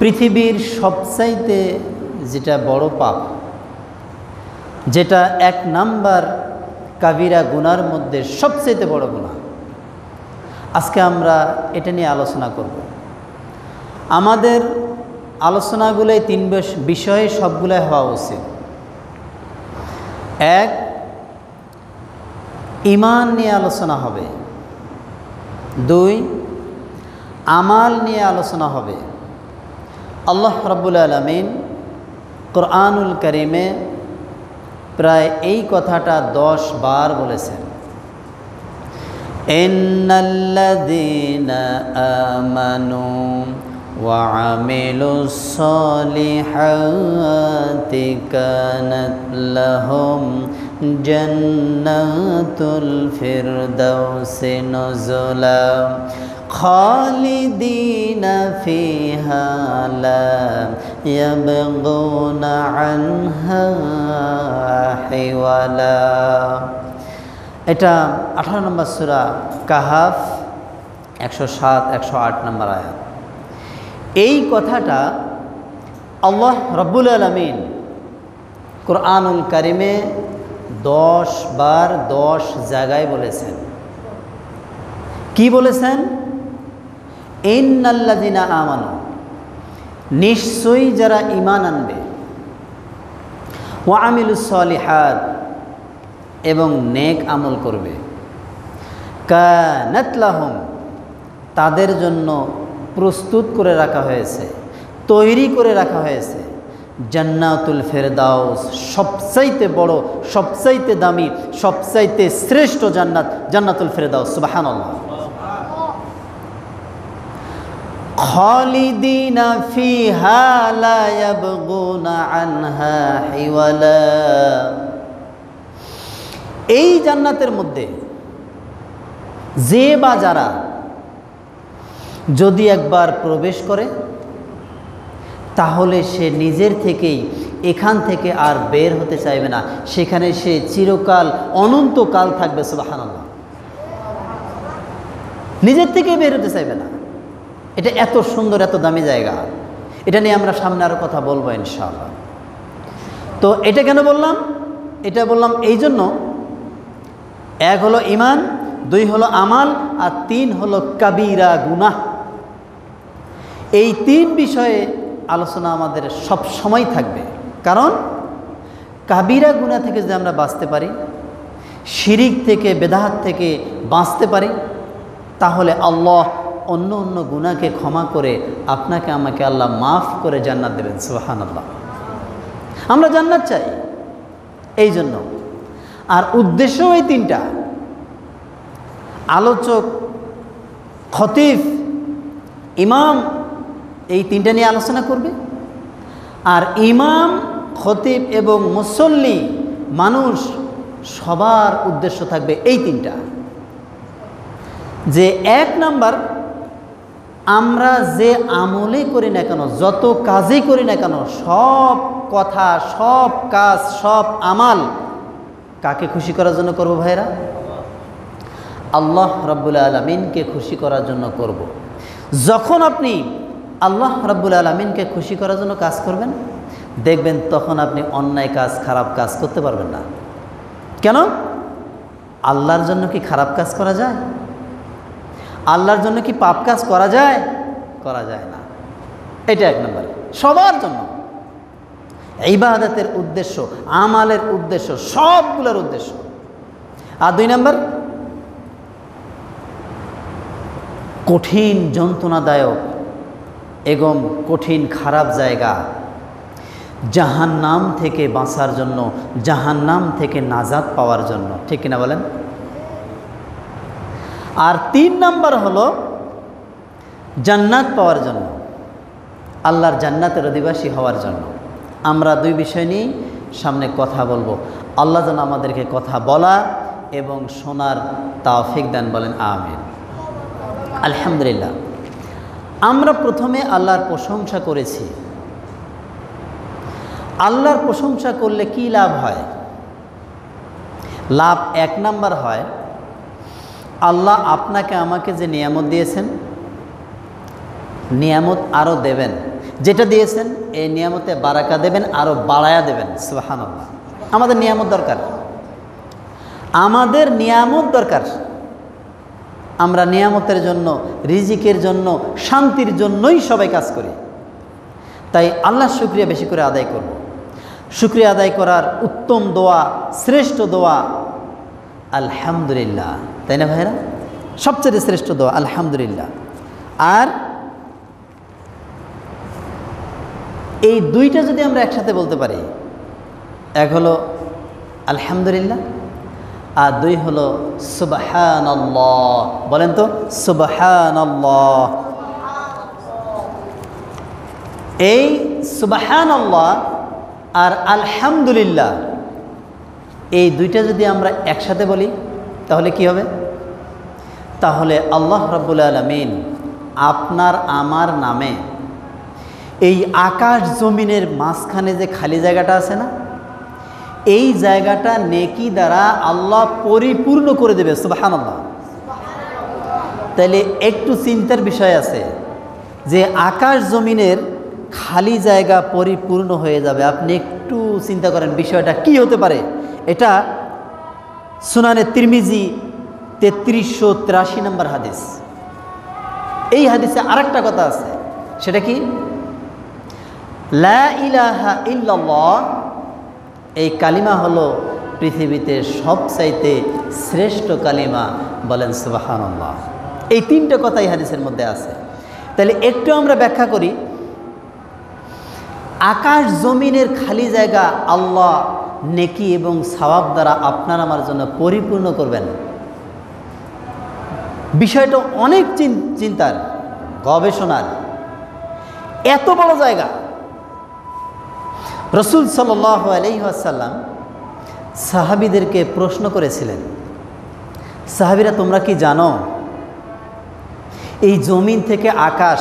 পৃথিবীর সবচাইতে যেটা বড় পাপ, যেটা 1 নাম্বার কাবিরা গুনার মধ্যে সবচাইতে বড় গুনাহ, আজকে আমরা এটা নিয়ে আলোচনা করব। আমাদের আলোচনাগুলোই 3 বিষয়ে সবগুলাই হওয়া উচিত। 1, ঈমান নিয়ে আলোচনা হবে। 2, আমাল নিয়ে আলোচনা হবে। আল্লাহ রাব্বুল আলামিন কোরআনুল কারীমে প্রায় এই কথাটা 10 বার বলেছেন। ইন্নাল্লাযীনা আমানু ওয়া আমিলুস সলিহাতি কানাত লাহুম জান্নাতুল ফিরদাউসি নুজুলা খালিদিনা ফিহা লা ইয়াবগুনা আনহা হিওয়ালা। এটা 18 নম্বর সূরা কাহাফ 107, 108 নম্বর আয়াত। এই কথাটা আল্লাহ রাব্বুল আলামিন কোরআনুল কারীমে 10 বার 10 জায়গায় বলেছেন। কি বলেছেন? ইন্নাল্লাযীনা আমানু, নিশ্চয়ই যারা ঈমান আনবে, ওয়া আমিলুস সলিহাত, এবং নেক আমল করবে, কানাত লাহুম, তাদের জন্য প্রস্তুত করে রাখা হয়েছে, তৈরি করে রাখা হয়েছে জান্নাতুল ফিরদাউস, সবচাইতে বড়, সবচাইতে দামি, সবচাইতে শ্রেষ্ঠ জান্নাত, জান্নাতুল ফিরদাউস। সুবহানাল্লাহ। খালিদিনা ফিহা লা ইয়াবগুনা আনহা হিওয়ালা। এই জান্নাতের মধ্যে যে বা যারা যদি একবার প্রবেশ করে, তাহলে সে নিজের থেকেই এখান থেকে আর বের হতে চাইবে না, সেখানে সে চিরকাল, অনন্তকাল থাকবে। সুবহানাল্লাহ। নিজের থেকেই বের হতে চাইবে না। এটা এত সুন্দর, এত দামি জায়গা। এটা নিয়ে আমরা সামনে আরও কথা বলবো ইনশাআল্লাহ। তো এটা কেন বললাম? এটা বললাম এই জন্য, 1 হলো ঈমান, 2 হলো আমাল, আর 3 হলো কাবীরা গুনাহ। এই 3 বিষয়ে আলোচনা আমাদের সব সময় থাকবে। কারণ কাবীরা গুনাহ থেকে যদি আমরা বাঁচতে পারি, শিরিক থেকে, বেদাত থেকে বাঁচতে পারি, তাহলে আল্লাহ অন্য অন্য গুনাহকে ক্ষমা করে আপনাকে আমাকে আল্লাহ মাফ করে জান্নাত দেবেন। সুবহানাল্লাহ। আমরা জান্নাত চাই এই জন্য। আর উদ্দেশ্য এই 3টা। আলোচক, খতিব, ইমাম এই 3টা নিয়ে আলোচনা করবে। আর ইমাম, খতিব এবং মুসল্লি, মানুষ, সবার উদ্দেশ্য থাকবে এই 3টা। যে 1 নাম্বার, আমরা যে আমলে করি না কেন, যত কাজই করি না কেন, সব কথা, সব কাজ, সব আমাল কাকে খুশি করার জন্য করব ভাইরা? আল্লাহ রাব্বুল আলামিনকে খুশি করার জন্য করব। যখন আপনি আল্লাহ রাব্বুল আলামিনকে খুশি করার জন্য কাজ করবেন, দেখবেন তখন আপনি অন্যায় কাজ, খারাপ কাজ করতে পারবেন না। কেন? আল্লাহর জন্য কি খারাপ কাজ করা যায়? আল্লাহর জন্য কি পাপ কাজ করা যায়? করা যায় না। এটা 1 নম্বর। সবার জন্য ইবাদতের উদ্দেশ্য, আমালের উদ্দেশ্য, সবগুলোর উদ্দেশ্য। আর 2 নম্বর, কঠিন যন্ত্রণাদায়ক এবং কঠিন খারাপ জায়গা, জাহান্নাম থেকে বাঁচার জন্য, জাহান্নাম থেকে নাজাত পাওয়ার জন্য। ঠিক কিনা বলেন? আর 3 নম্বর হলো জান্নাত পাওয়ার জন্য, আল্লাহর জান্নাতের অধিবাসী হওয়ার জন্য। আমরা 2 বিষয় নিয়ে সামনে কথা বলবো। আল্লাহ যেন আমাদেরকে কথা বলা এবং শোনার তৌফিক দান, বলেন আমিন। আলহামদুলিল্লাহ। আমরা প্রথমে আল্লাহর প্রশংসা করেছি। আল্লাহর প্রশংসা করলে কি লাভ হয়? লাভ 1 নাম্বার হয়, আল্লাহ আপনাকে আমাকে যে নিয়ামত দিয়েছেন, নিয়ামত আরও দেবেন। যেটা দিয়েছেন এই নিয়ামতে বারাকা দেবেন, আরও বাড়ায়া দেবেন। সুবহানাল্লাহ। আমাদের নিয়ামত দরকার, আমাদের নিয়ামত দরকার। আমরা নিয়ামতের জন্য, রিজিকের জন্য, শান্তির জন্যই সবাই কাজ করি। তাই আল্লাহর শুকরিয়া বেশি করে আদায় করব। শুকরিয়া আদায় করার উত্তম দোয়া, শ্রেষ্ঠ দোয়া আলহামদুলিল্লাহ, তাই না ভাইরা? সবচেয়ে শ্রেষ্ঠ দোয়া আলহামদুলিল্লাহ। আর এই দুইটা যদি আমরা একসাথে বলতে পারি, এক হলো আলহামদুলিল্লাহ আর দুই হলো সুবহানাল্লাহ। বলেন তো সুবহানাল্লাহ। এই সুবহানাল্লাহ আর আলহামদুলিল্লাহ এই দুইটা যদি আমরা একসাথে বলি তাহলে কি হবে? তাহলে আল্লাহ রাব্বুল আলামিন আপনার আমার নামে এই আকাশ জমিনের মাঝখানে যে খালি জায়গাটা আছে না, এই জায়গাটা নেকি দ্বারা আল্লাহ পরিপূর্ণ করে দেবে। সুবহানাল্লাহ। তাইলে একটু চিন্তার বিষয় আছে যে আকাশ জমিনের খালি জায়গা পরিপূর্ণ হয়ে যাবে। আপনি একটু চিন্তা করেন বিষয়টা কি হতে পারে। এটা সুনানে তিরমিজি 3383 নম্বর হাদিস। এই হাদিসে আরেকটা কথা আছে, সেটা কি? লা ইলাহা ইল্লাল্লাহ এই কালিমা হলো পৃথিবীতে সবচাইতে শ্রেষ্ঠ কালিমা। বলেন সুবহানাল্লাহ। এই তিনটে কথাই হাদিসের মধ্যে আছে। তাহলে একটু আমরা ব্যাখ্যা করি। আকাশ জমিনের খালি জায়গা আল্লাহ নেকি এবং সওয়াব দ্বারা আপনার আমার জন্য পরিপূর্ণ করবেন। বিষয়টা অনেক চিন্তার, গবেষণার। এত বড় জায়গা। রাসূল সাল্লাল্লাহু আলাইহি ওয়াসাল্লাম সাহাবীদেরকে প্রশ্ন করেছিলেন, সাহাবীরা তোমরা কি জানো এই জমিন থেকে আকাশ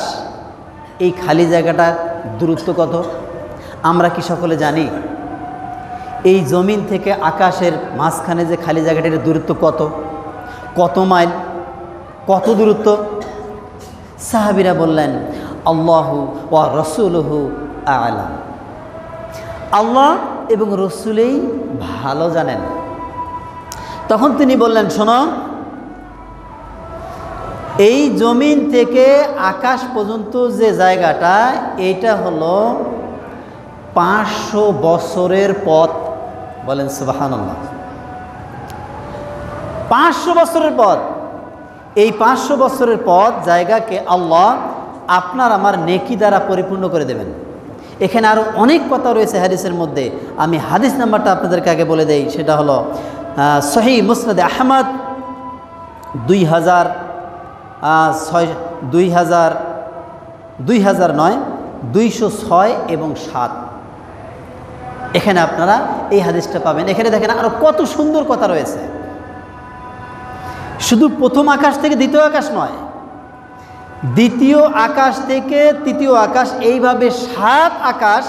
এই খালি জায়গাটা দূরত্ব কত? আমরা কি সকলে জানি এই জমিন থেকে আকাশের মাঝখানে যে খালি জায়গাটার দূরত্ব কত? কত মাইল, কত দূরত্ব? সাহাবীরা বললেন আল্লাহু ওয়া রাসূলুহু আ'লাম। আল্লাহ এবং রসুলেই ভালো জানেন। তখন তিনি বললেন, শোনো, এই জমিন থেকে আকাশ পর্যন্ত যে জায়গাটা, এইটা হলো 500 বছরের পথ। বলেন সুবহানাল্লাহ। 500 বছরের পথ। এই 500 বছরের পথ জায়গাকে আল্লাহ আপনার আমার নেকি দ্বারা পরিপূর্ণ করে দেবেন। এখানে আরও অনেক কথা রয়েছে হাদিসের মধ্যে। আমি হাদিস নাম্বারটা আপনাদেরকে আগে বলে দেই। সেটা হলো সহিহ মুসনাদে আহমদ 2009, 206 এবং 7। এখানে আপনারা এই হাদিসটা পাবেন। এখানে দেখেন আরও কত সুন্দর কথা রয়েছে। শুধু প্রথম আকাশ থেকে দ্বিতীয় আকাশ নয়, দ্বিতীয় আকাশ থেকে তৃতীয় আকাশ, এইভাবে 7 আকাশ,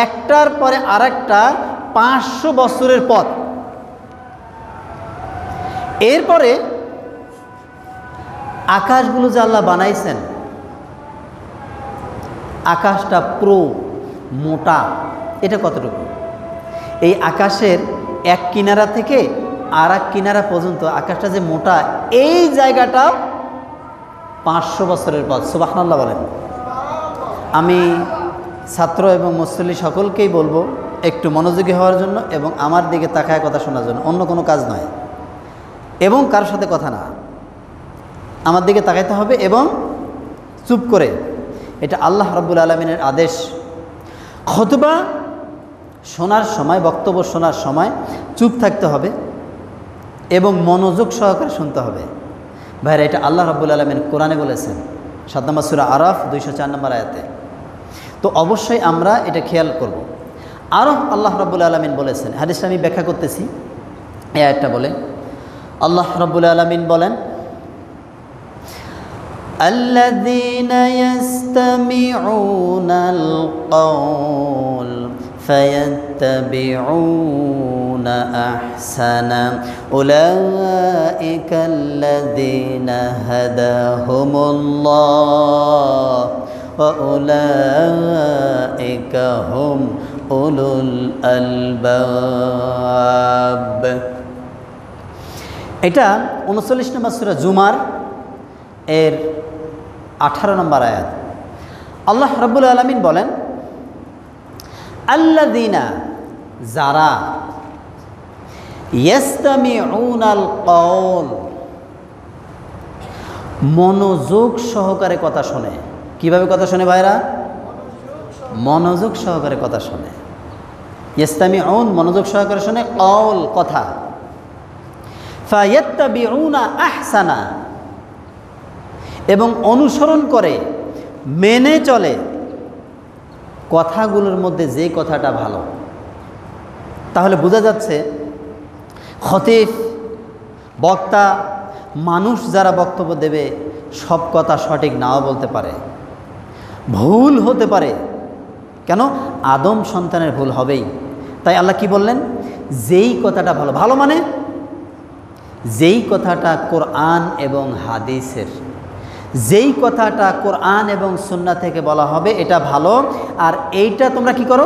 একটার পরে আরেকটা 500 বছরের পথ। এরপরে আকাশগুলো যে আল্লাহ বানাইছেন, আকাশটা পুরো মোটা। এটা কতটুকু? এই আকাশের এক কিনারা থেকে আর এক কিনারা পর্যন্ত আকাশটা যে মোটা, এই জায়গাটাও 500 বছরের পথ। সুবহানাল্লাহ বলেন। আমি ছাত্র এবং মুসল্লি সকলকেই বলবো একটু মনোযোগী হওয়ার জন্য এবং আমার দিকে তাকায় কথা শোনার জন্য, অন্য কোনো কাজ নয় এবং কারোর সাথে কথা না, আমার দিকে তাকাইতে হবে এবং চুপ করে। এটা আল্লাহ রাব্বুল আলামিনের আদেশ। খুতবা শোনার সময়, বক্তব্য শোনার সময় চুপ থাকতে হবে এবং মনোযোগ সহকারে শুনতে হবে। ভাইরা, এটা আল্লাহ রাব্বুল আলামিন কোরআনে বলেছেন 7 নম্বর সূরা আরাফ 204 নম্বর আয়াতে। তো অবশ্যই আমরা এটা খেয়াল করব। আরও আল্লাহ রাব্বুল আলামিন বলেছেন, হাদিসটা আমি ব্যাখ্যা করতেছি। এই আয়াতটা বলে আল্লাহ রাব্বুল আলামিন বলেন, আল্লাযীনা ইয়াসতামিউনাল কওল فيتبعون أحسنه أولئك الذين هداهم الله ওয়াউলাইকা হুম উলুল আলবাব। এটা 39 নম্বর সূরা জুমার এর 18 নম্বর আয়াত। আল্লাহ রাব্বুল আলামিন বলেন, আল্লাযীনা, যারা, ইয়াস্তামিউনাল কওল, মনোযোগ সহকারে কথা শোনে। কিভাবে কথা শোনে ভাইরা? মনোযোগ সহকারে কথা শোনে। ইয়াস্তামিউন, মনোযোগ সহকারে শোনে, কওল, কথা। ফায়াত্তাবিউনা আহসানা, এবং অনুসরণ করে, মেনে চলে কথাগুলোর মধ্যে যে কথাটা ভালো। তাহলে বোঝা যাচ্ছে খতিব, বক্তা, মানুষ যারা বক্তব্য দেবে সব কথা সঠিক নাও বলতে পারে, ভুল হতে পারে। কেন? আদম সন্তানের ভুল হবেই। তাই আল্লাহ কি বললেন? যেই কথাটা ভালো, ভালো মানে যেই কথাটা কোরআন এবং হাদিসের, যেই কথাটা কোরআন এবং সুন্নাহ থেকে বলা হবে এটা ভালো, আর এইটা তোমরা কি করো?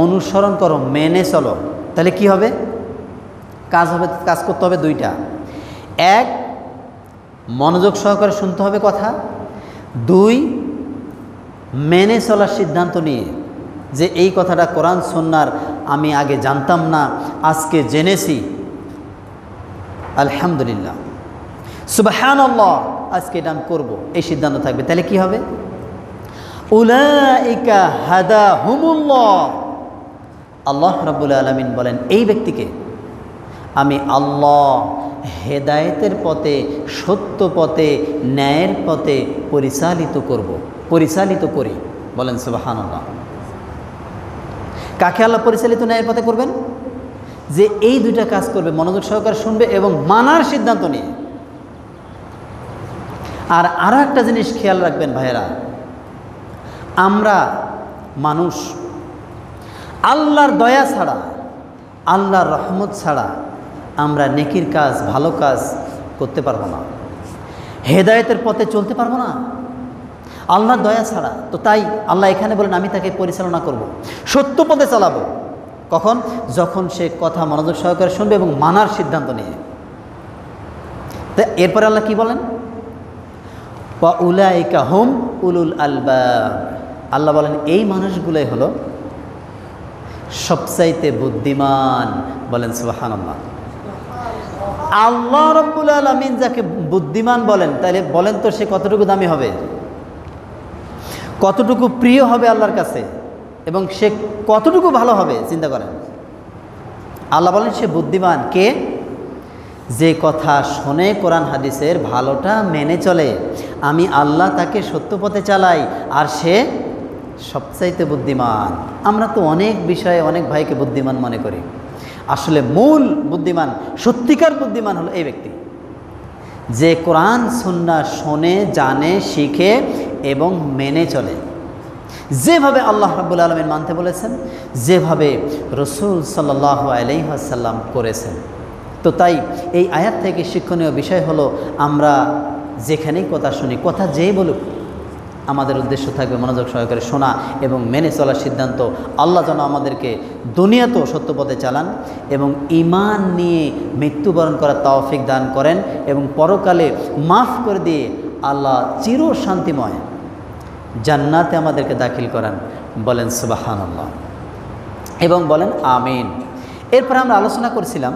অনুসরণ করো, মেনে চলো। তাহলে কি হবে? কাজ হবে, কাজ করতে হবে দুইটা। এক, মনোযোগ সহকারে শুনতে হবে কথা। দুই, মেনে চলার সিদ্ধান্ত নিয়ে, যে এই কথাটা কোরআন সুন্নাহর, আমি আগে জানতাম না, আজকে জেনেছি, আলহামদুলিল্লাহ, সুবহানাল্লাহ, আজকে এটা আমি করবো, এই সিদ্ধান্ত থাকবে। তাহলে কি হবে? উলাইকা হাদাহুমুল্লাহ, আল্লাহ রাব্বুল আলামিন বলেন এই ব্যক্তিকে আমি আল্লাহ হেদায়েতের পথে, সত্য পথে, ন্যায়ের পথে পরিচালিত করব, পরিচালিত করি। বলেন সুবহানাল্লাহ। কাকে আল্লাহ পরিচালিত ন্যায়ের পথে করবেন? যে এই দুইটা কাজ করবে, মনোযোগ সহকারে শুনবে এবং মানার সিদ্ধান্ত নিয়ে। আর আরও একটা জিনিস খেয়াল রাখবেন ভাইয়েরা, আমরা মানুষ, আল্লাহর দয়া ছাড়া, আল্লাহর রহমত ছাড়া আমরা নেকির কাজ, ভালো কাজ করতে পারবো না, হেদায়েতের পথে চলতে পারবো না আল্লাহর দয়া ছাড়া। তো তাই আল্লাহ এখানে বলেন আমি তাকে পরিচালনা করব, সত্য পথে চালাবো। কখন? যখন সে কথা মনোযোগ সহকারে শুনবে এবং মানার সিদ্ধান্ত নিয়ে। তো এরপরে আল্লাহ কি বলেন? ওয়া উলাইকা হুম উলুল আলবাব, আল্লাহ বলেন এই মানুষগুলোই হলো সবচাইতে বুদ্ধিমান। বলেন সুবহানাল্লাহ। আল্লাহ রাব্বুল আলামিন যাকে বুদ্ধিমান বলেন, তাহলে বলেন তো সে কতটুকু দামি হবে, কতটুকু প্রিয় হবে আল্লাহর কাছে, এবং সে কতটুকু ভালো হবে চিন্তা করেন। আল্লাহ বলেন সে বুদ্ধিমান। কে? যে কথা শোনে কোরআন হাদিসের, ভালোটা মেনে চলে, আমি আল্লাহ তাকে সত্য পথে চালাই, আর সে সবচাইতে বুদ্ধিমান। আমরা তো অনেক বিষয়ে অনেক ভাইকে বুদ্ধিমান মনে করি, আসলে মূল বুদ্ধিমান, সত্যিকার বুদ্ধিমান হলো এই ব্যক্তি যে কোরআন সুন্নাহ শোনে, জানে, শিখে এবং মেনে চলে, যেভাবে আল্লাহ রাব্বুল আলামিন মানতে বলেছেন, যেভাবে রাসূল সাল্লাল্লাহু আলাইহি ওয়াসাল্লাম করেছেন। তো তাই এই আয়াত থেকে শিক্ষণীয় বিষয় হলো, আমরা যেখানেই কথা শুনি, কথা যেই বলুক, আমাদের উদ্দেশ্য থাকবে মনোযোগ সহকারে শোনা এবং মেনে চলার সিদ্ধান্ত। আল্লাহ যেন আমাদেরকে দুনিয়াতেও সত্য পথে চালান এবং ঈমান নিয়ে মৃত্যুবরণ করার তৌফিক দান করেন, এবং পরকালে মাফ করে দিয়ে আল্লাহ চির শান্তিময় জান্নাতে আমাদেরকে দাখিল করান। বলেন সুবহানাল্লাহ এবং বলেন আমিন। এরপর আমরা আলোচনা করছিলাম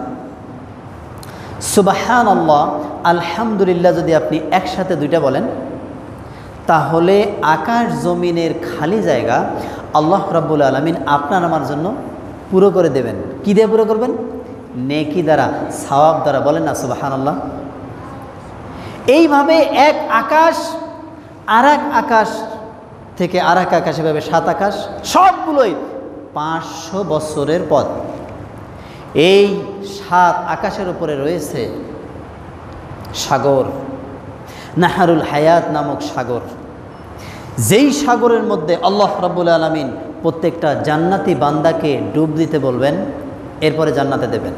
সুবহানাল্লাহ, আলহামদুলিল্লাহ যদি আপনি একসাথে দুইটা বলেন, তাহলে আকাশ জমিনের খালি জায়গা আল্লাহ রাব্বুল আলামিন আপনার আমার জন্য পুরো করে দেবেন। কি দিয়ে পুরো করবেন? নেকি দ্বারা, সওয়াব দ্বারা। বলেন না সুবহানাল্লাহ। এইভাবে এক আকাশ আর এক আকাশ থেকে আর এক আকাশ, এভাবে 7 আকাশ, সবগুলোই 500 বছরের পথ। এই 7 আকাশের উপরে রয়েছে সাগর, নাহারুল হায়াত নামক সাগর, যেই সাগরের মধ্যে আল্লাহ রাব্বুল আলামিন প্রত্যেকটা জান্নাতি বান্দাকে ডুব দিতে বলবেন, এরপরে জান্নাতে দেবেন।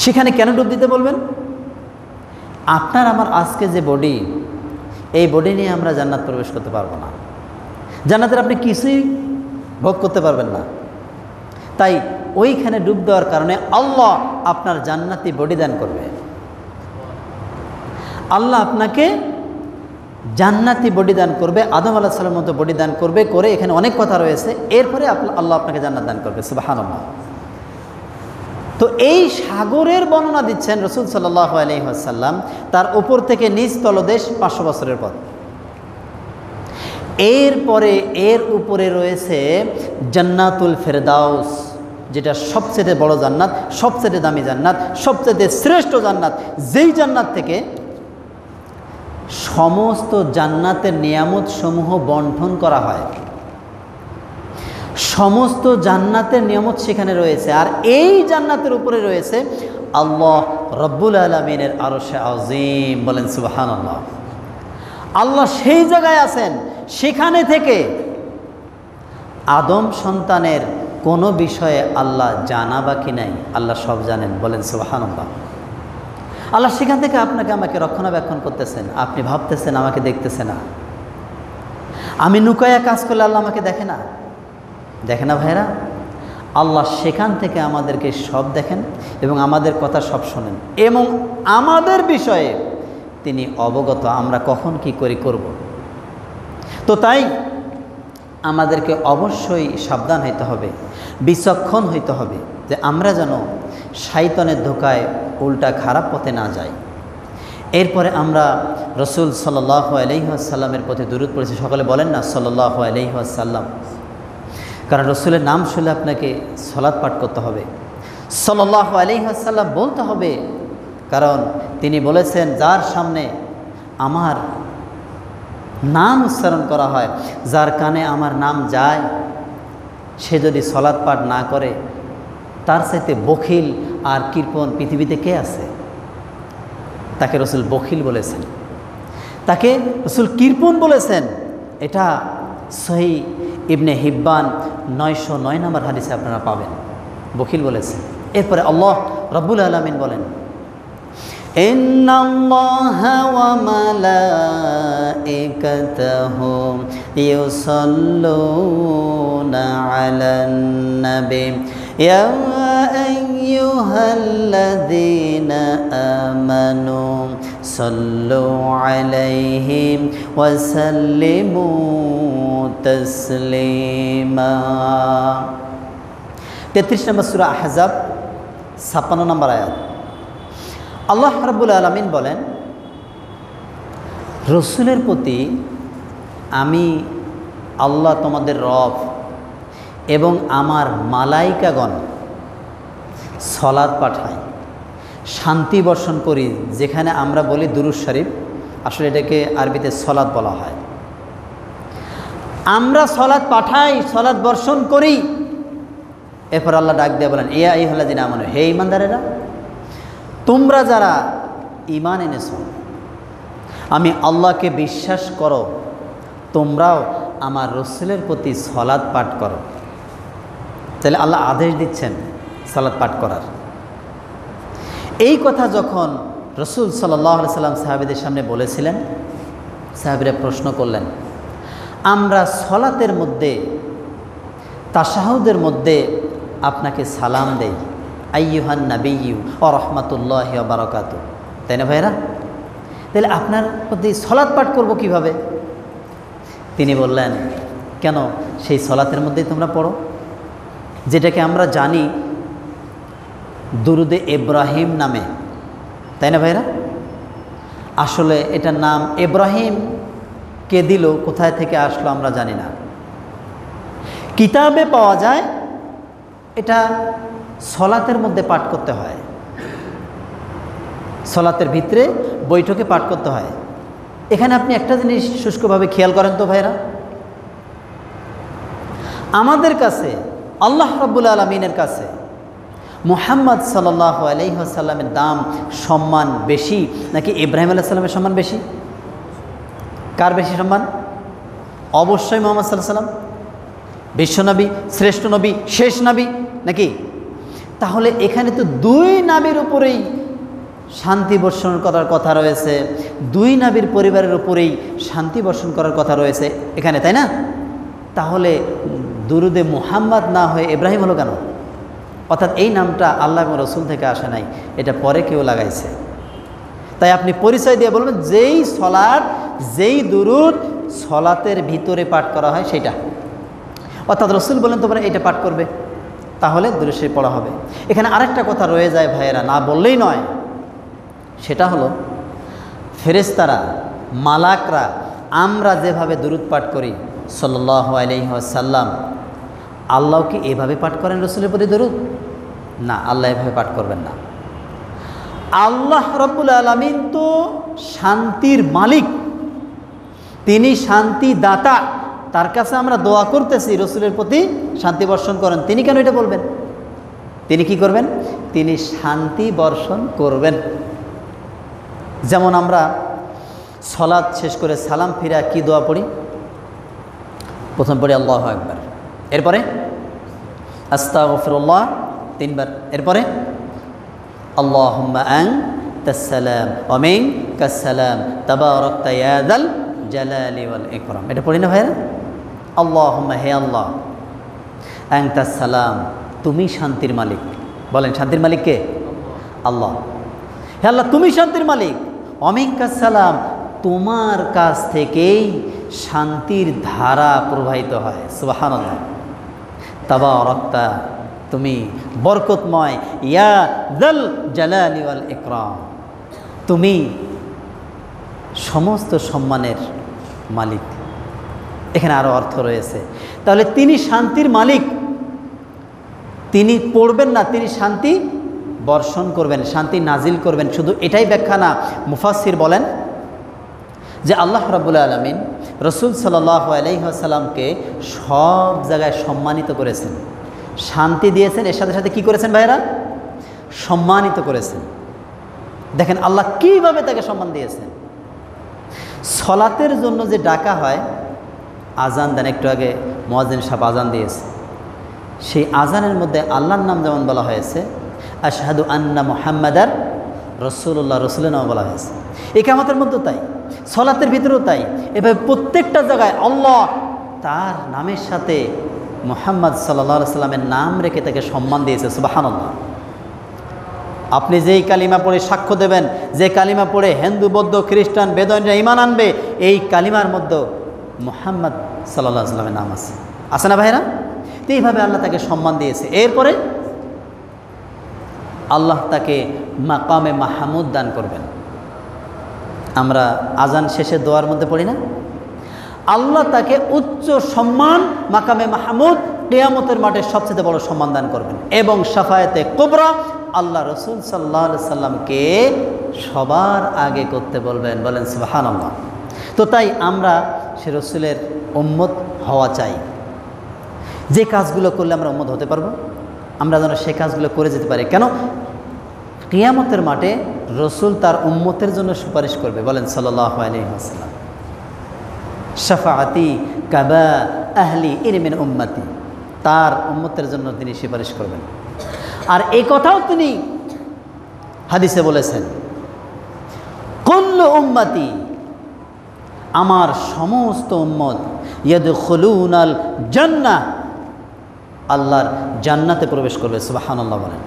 সেখানে কেন ডুব দিতে বলবেন? আপনার আমার আজকে যে বডি, এই বডি নিয়ে আমরা জান্নাত প্রবেশ করতে পারবো না। জান্নাতের আপনি কিছুই ভোগ করতে পারবেন না। তাই ওইখানে ডুব দেওয়ার কারণে আল্লাহ আপনার জান্নাতি বডি দান করবে। আল্লাহ আপনাকে জান্নাতি বডি দান করবে, আদম আলাইহিস সালামের মতো বডি দান করবে, করে এখানে অনেক কথা রয়েছে। এরপরে আল্লাহ আপনাকে জান্নাত দান করবে। সুবহানাল্লাহ। তো এই সাগরের বর্ণনা দিচ্ছেন রাসূল সাল্লাল্লাহু আলাইহি ওয়াসাল্লাম। তার উপর থেকে নিচ তলদেশ 500 বছরের পথ। এরপরে এর উপরে রয়েছে জান্নাতুল ফেরদাউস, যেটা সবচেয়ে বড় জান্নাত, সবচেয়ে দামি জান্নাত, সবচেয়ে শ্রেষ্ঠ জান্নাত, যেই জান্নাত থেকে সমস্ত জান্নাতের নিয়ামত সমূহ বন্টন করা হয়। সমস্ত জান্নাতের নিয়ামত সেখানে রয়েছে। আর এই জান্নাতের উপরে রয়েছে আল্লাহ রব্বুল আলামিনের আরশে আযীম। বলেন সুবহানাল্লাহ। আল্লাহ সেই জায়গায় আছেন, সেখানে থেকে আদম সন্তানের কোনো বিষয়ে আল্লাহ জানা বাকি নাই, আল্লাহ সব জানেন। বলেন সুবহানাল্লাহ। আল্লাহ সেখান থেকে আপনাকে আমাকে রক্ষণাবেক্ষণ করতেছেন। আপনি ভাবতেছেন আমাকে দেখতেছে না, আমি নুকায়া কাজ করলে আল্লাহ আমাকে দেখে না। দেখে না ভাইরা? আল্লাহ সেখান থেকে আমাদেরকে সব দেখেন এবং আমাদের কথা সব শোনেন এবং আমাদের বিষয়ে তিনি অবগত, আমরা কখন কি করব। তো তাই আমাদেরকে অবশ্যই সাবধান হইতে হবে, বিচক্ষণ হইতে হবে, যে আমরা যেন শয়তানের ধোকায় উল্টা খারাপ পথে না যাই। এরপরে আমরা রাসূল সাল্লাল্লাহু আলাইহি ওয়াসাল্লামের প্রতি দুরূদ পড়েছি। সকলে বলেন না সাল্লাল্লাহু আলাইহি ওয়াসাল্লাম। কারণ রাসূলের নাম শুনলে আপনাকে সালাত পাঠ করতে হবে, সাল্লাল্লাহু আলাইহি ওয়াসাল্লাম বলতে হবে। কারণ তিনি বলেছেন, যার সামনে আমার নাম উচ্চারণ করা হয়, যার কানে আমার নাম যায়, সে যদি সালাত পাঠ না করে, তার চাইতে বখিল আর কৃপণ পৃথিবীতে কে আছে? তাকে রাসূল বখিল বলেছেন, তাকে রাসূল কৃপণ বলেছেন। এটা সহিহ ইবনে হিব্বান 909 নম্বর হাদিসে আপনারা পাবেন, বখিল বলেছেন। এরপরে আল্লাহ রব্বুল আলামিন বলেন, ইন্নাল্লাহা ওয়া মালাইকাতাহু ইউসাল্লুনা আলান নবী ইয়া আইয়ুহাল্লাযীনা আমানু সাল্লু আলাইহি ওয়া সাল্লিমু তাসলিমা। 33 নম্বর সূরা আহজাব 56 নম্বর আয়াত। আল্লাহ রাব্বুল আলামিন বলেন, রসুলের প্রতি আমি আল্লাহ তোমাদের রব এবং আমার মালাইকাগণ সালাত পাঠাই, শান্তি বর্ষণ করি। যেখানে আমরা বলি দুরূদ শরীফ, আসলে এটাকে আরবিতে সালাত বলা হয়। আমরা সালাত পাঠাই, সালাত বর্ষণ করি। এরপর আল্লাহ ডাক দিয়ে বলেন, ইয়া আইয়ুহাল্লাযীনা আমানু, হে ঈমানদারেরা, তোমরা যারা ঈমান এনেছো, আমি আল্লাহকে বিশ্বাস করো, তোমরাও আমার রাসূলের প্রতি সালাত পাঠ করো। তাহলে আল্লাহ আদেশ দিচ্ছেন সালাত পাঠ করার। এই কথা যখন রাসূল সাল্লাল্লাহু আলাইহি সাল্লাম সাহাবীদের সামনে বলেছিলেন, সাহাবীরা প্রশ্ন করলেন, আমরা সালাতের মধ্যে, তাশাহুদের মধ্যে আপনাকে সালাম দেই, আইয়ুহান নাবিয়্যু ওয়া রাহমাতুল্লাহি ওয়া বারাকাতুহু, তাই না ভাইরা? তাহলে আপনার প্রতি সালাত পাঠ করব কিভাবে? তিনি বললেন, কেন, সেই সালাতের মধ্যেই তোমরা পড়ো, যেটাকে আমরা জানি দুরুদে ইব্রাহিম নামে, তাই না ভাইরা? আসলে এটার নাম ইব্রাহিম কে দিল, কোথায় থেকে আসলো আমরা জানি না। কিতাবে পাওয়া যায় এটা সালাতের মধ্যে পাঠ করতে হয়, সালাতের ভিতরে বৈঠকে পাঠ করতে হয়। এখানে আপনি একটা জিনিস শুষ্কভাবে খেয়াল করেন তো ভাইরা, আমাদের কাছে আল্লাহ রাব্বুল আলামিনের কাছে মুহাম্মদ সাল্লাল্লাহু আলাইহি ওয়াসাল্লামের দাম, সম্মান বেশি নাকি ইব্রাহিম আলাইহিস সালামের সম্মান বেশি? কার বেশি সম্মান? অবশ্যই মুহাম্মদ সাল্লাল্লাহু আলাইহি ওয়াসাল্লাম, বিশ্বনবী, শ্রেষ্ঠ নবী, শেষ নবী, নাকি? তাহলে এখানে তো দুই নবীর উপরেই শান্তি বর্ষণ করার কথা রয়েছে, দুই নবীর পরিবারের উপরেই শান্তি বর্ষণ করার কথা রয়েছে এখানে, তাই না? তাহলে দুরুদে মুহাম্মদ না হয়ে ইব্রাহিম হলো কেন? অর্থাৎ এই নামটা আল্লাহ এবং রসুল থেকে আসে নাই, এটা পরে কেউ লাগাইছে। তাই আপনি পরিচয় দিয়ে বলবেন যেই সলাৎ, যেই দুরুদ সলাতের ভিতরে পাঠ করা হয় সেটা। অর্থাৎ রসুল বলেন তোমরা এটা পাঠ করবে, তাহলে দুরূদ শরীফ পড়া হবে। এখানে আরেকটা কথা রয়ে যায় ভাইয়েরা, না বললেই নয়, সেটা হলো ফেরেশতারা, মালাকরা আমরা যেভাবে দুরুদ পাঠ করি সাল্লাল্লাহু আলাইহি ওয়াসাল্লাম, আল্লাহ কি এভাবে পাঠ করেন রসুলের প্রতি দুরুদ? না, আল্লাহ এভাবে পাঠ করবেন না। আল্লাহ রাব্বুল আলামিন তো শান্তির মালিক, তিনি শান্তি দাতা, তার কাছে আমরা দোয়া করতেছি রসুলের প্রতি শান্তি বর্ষণ করেন, তিনি কেন এটা বলবেন? তিনি কি করবেন? তিনি শান্তি বর্ষণ করবেন। যেমন আমরা সলাৎ শেষ করে সালাম ফিরা কি দোয়া পড়ি? প্রথম পড়ি আল্লাহু আকবার, এরপরে আস্তাগফিরুল্লাহ 3 বার, এরপরে আল্লাহুম্মা আনতাস সালাম ওয়া মিনকাস সালাম তাবারাকতা ইয়া যাল জালালি ওয়াল ইকরাম। এটা পড়ি না ভাইরা? আল্লাহুম্মা, হে আল্লাহ, আনতাস সালাম, তুমি শান্তির মালিক। বলেন শান্তির মালিক কে? আল্লাহ। হে আল্লাহ তুমি শান্তির মালিক, ওয়া মিনকাস সালাম, তোমার কাছ থেকেই শান্তির ধারা প্রবাহিত হয়। সুবহানাল্লাহ। তাবারাকতা, তুমি বরকতময়, ইয়া যাল জালালি ওয়াল ইকরাম, তুমি সমস্ত সম্মানের মালিক। এখানে আরও অর্থ রয়েছে। তাহলে তিনি শান্তির মালিক, তিনি পড়বেন না, তিনি শান্তি বর্ষণ করবেন, শান্তি নাজিল করবেন। শুধু এটাই ব্যাখ্যা না, মুফাসসির বলেন যে আল্লাহ রাব্বুল আলামিন রসুল সাল্লাল্লাহু আলাইহি ওয়াসাল্লামকে সব জায়গায় সম্মানিত করেছেন, শান্তি দিয়েছেন, এর সাথে সাথে কী করেছেন ভাইরা? সম্মানিত করেছেন। দেখেন আল্লাহ কীভাবে তাকে সম্মান দিয়েছেন। সলাতের জন্য যে ডাকা হয়, আজান দেন, একটু আগে মুয়াজ্জিন সাহেব আজান দিয়েছে, সেই আজানের মধ্যে আল্লাহর নাম যেমন বলা হয়েছে, আশহাদু আন্না মুহাম্মাদার রাসূলুল্লাহ, রাসূলের নাম বলা হয়েছে। ইকামতের মধ্যেও তাই, সলাতের ভিতরেও তাই। এভাবে প্রত্যেকটা জায়গায় আল্লাহ তার নামের সাথে মুহাম্মদ সাল্লাল্লাহু আলাইহি সাল্লামের নাম রেখে তাকে সম্মান দিয়েছে। সুবহানাল্লাহ। আপনি যেই কালিমা পড়ে সাক্ষ্য দেবেন, যে কালিমা পড়ে হিন্দু, বৌদ্ধ, খ্রিস্টান, বেদুইনরা ঈমান আনবে, এই কালিমার মধ্যে মুহাম্মদ সাল্লাল্লাহু আলাইহি সাল্লামের নাম আছে, আছে না ভাইরা? তো এইভাবে আল্লাহ তাকে সম্মান দিয়েছে। এরপরে আল্লাহ তাকে মাকামে মাহমুদ দান করবেন। আমরা আজান শেষে দোয়ার মধ্যে পড়ি না, আল্লাহ তাকে উচ্চ সম্মান, মাকামে মাহমুদ, কিয়ামতের মাঠে সবচেয়ে বড় সম্মান দান করবেন। এবং শাফায়েতে কুবরা, আল্লাহ রসুল সাল্লাল্লাহু আলাইহি সাল্লামকে সবার আগে করতে বলবেন। বলেন সুবহানাল্লাহ। তো তাই আমরা সে রসুলের উম্মত হওয়া চাই। যে কাজগুলো করলে আমরা উম্মত হতে পারবো, আমরা যেন সে কাজগুলো করে যেতে পারি। কেন? কিয়ামতের মাঠে রসুল তার উম্মতের জন্য সুপারিশ করবে। বলেন সাল্লাল্লাহু আলাইহি ওয়াসাল্লাম, শাফাআতি কাবা আহলি ইরমিন উম্মতি, তার উম্মতের জন্য তিনি সুপারিশ করবেন। আর এই কথাও তিনি হাদিসে বলেছেন, কুল্লু উম্মতি, আমার সমস্ত উম্মত ইয়াদখুলুনাল জান্নাহ, আল্লাহর জান্নাতে প্রবেশ করবে। সুবহানাল্লাহ। বলেন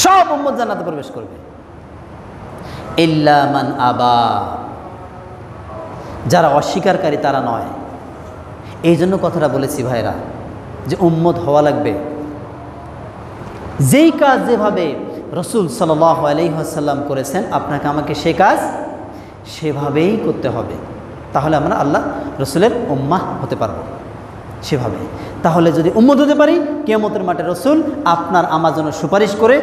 সব উম্মত জান্নাতে প্রবেশ করবে, ইল্লা মান আবা, যারা অস্বীকারী তারা নয়। এই জন্য কথাটা বলেছি ভাইরা, যে উম্মত হওয়া লাগবে। যেই কাজ যেভাবে রসুল সাল্লাল্লাহু আলাইহি ওয়াসাল্লাম করেছেন, আপনাকে আমাকে সে কাজ সেভাবেই করতে হবে। তাহলে আমরা আল্লাহ রসুলের উম্মাহ হতে পারবো সেভাবে। তাহলে যদি উম্মত হতে পারি, কিয়ামতের মাঠে রসুল আপনার আমার জন্য সুপারিশ করে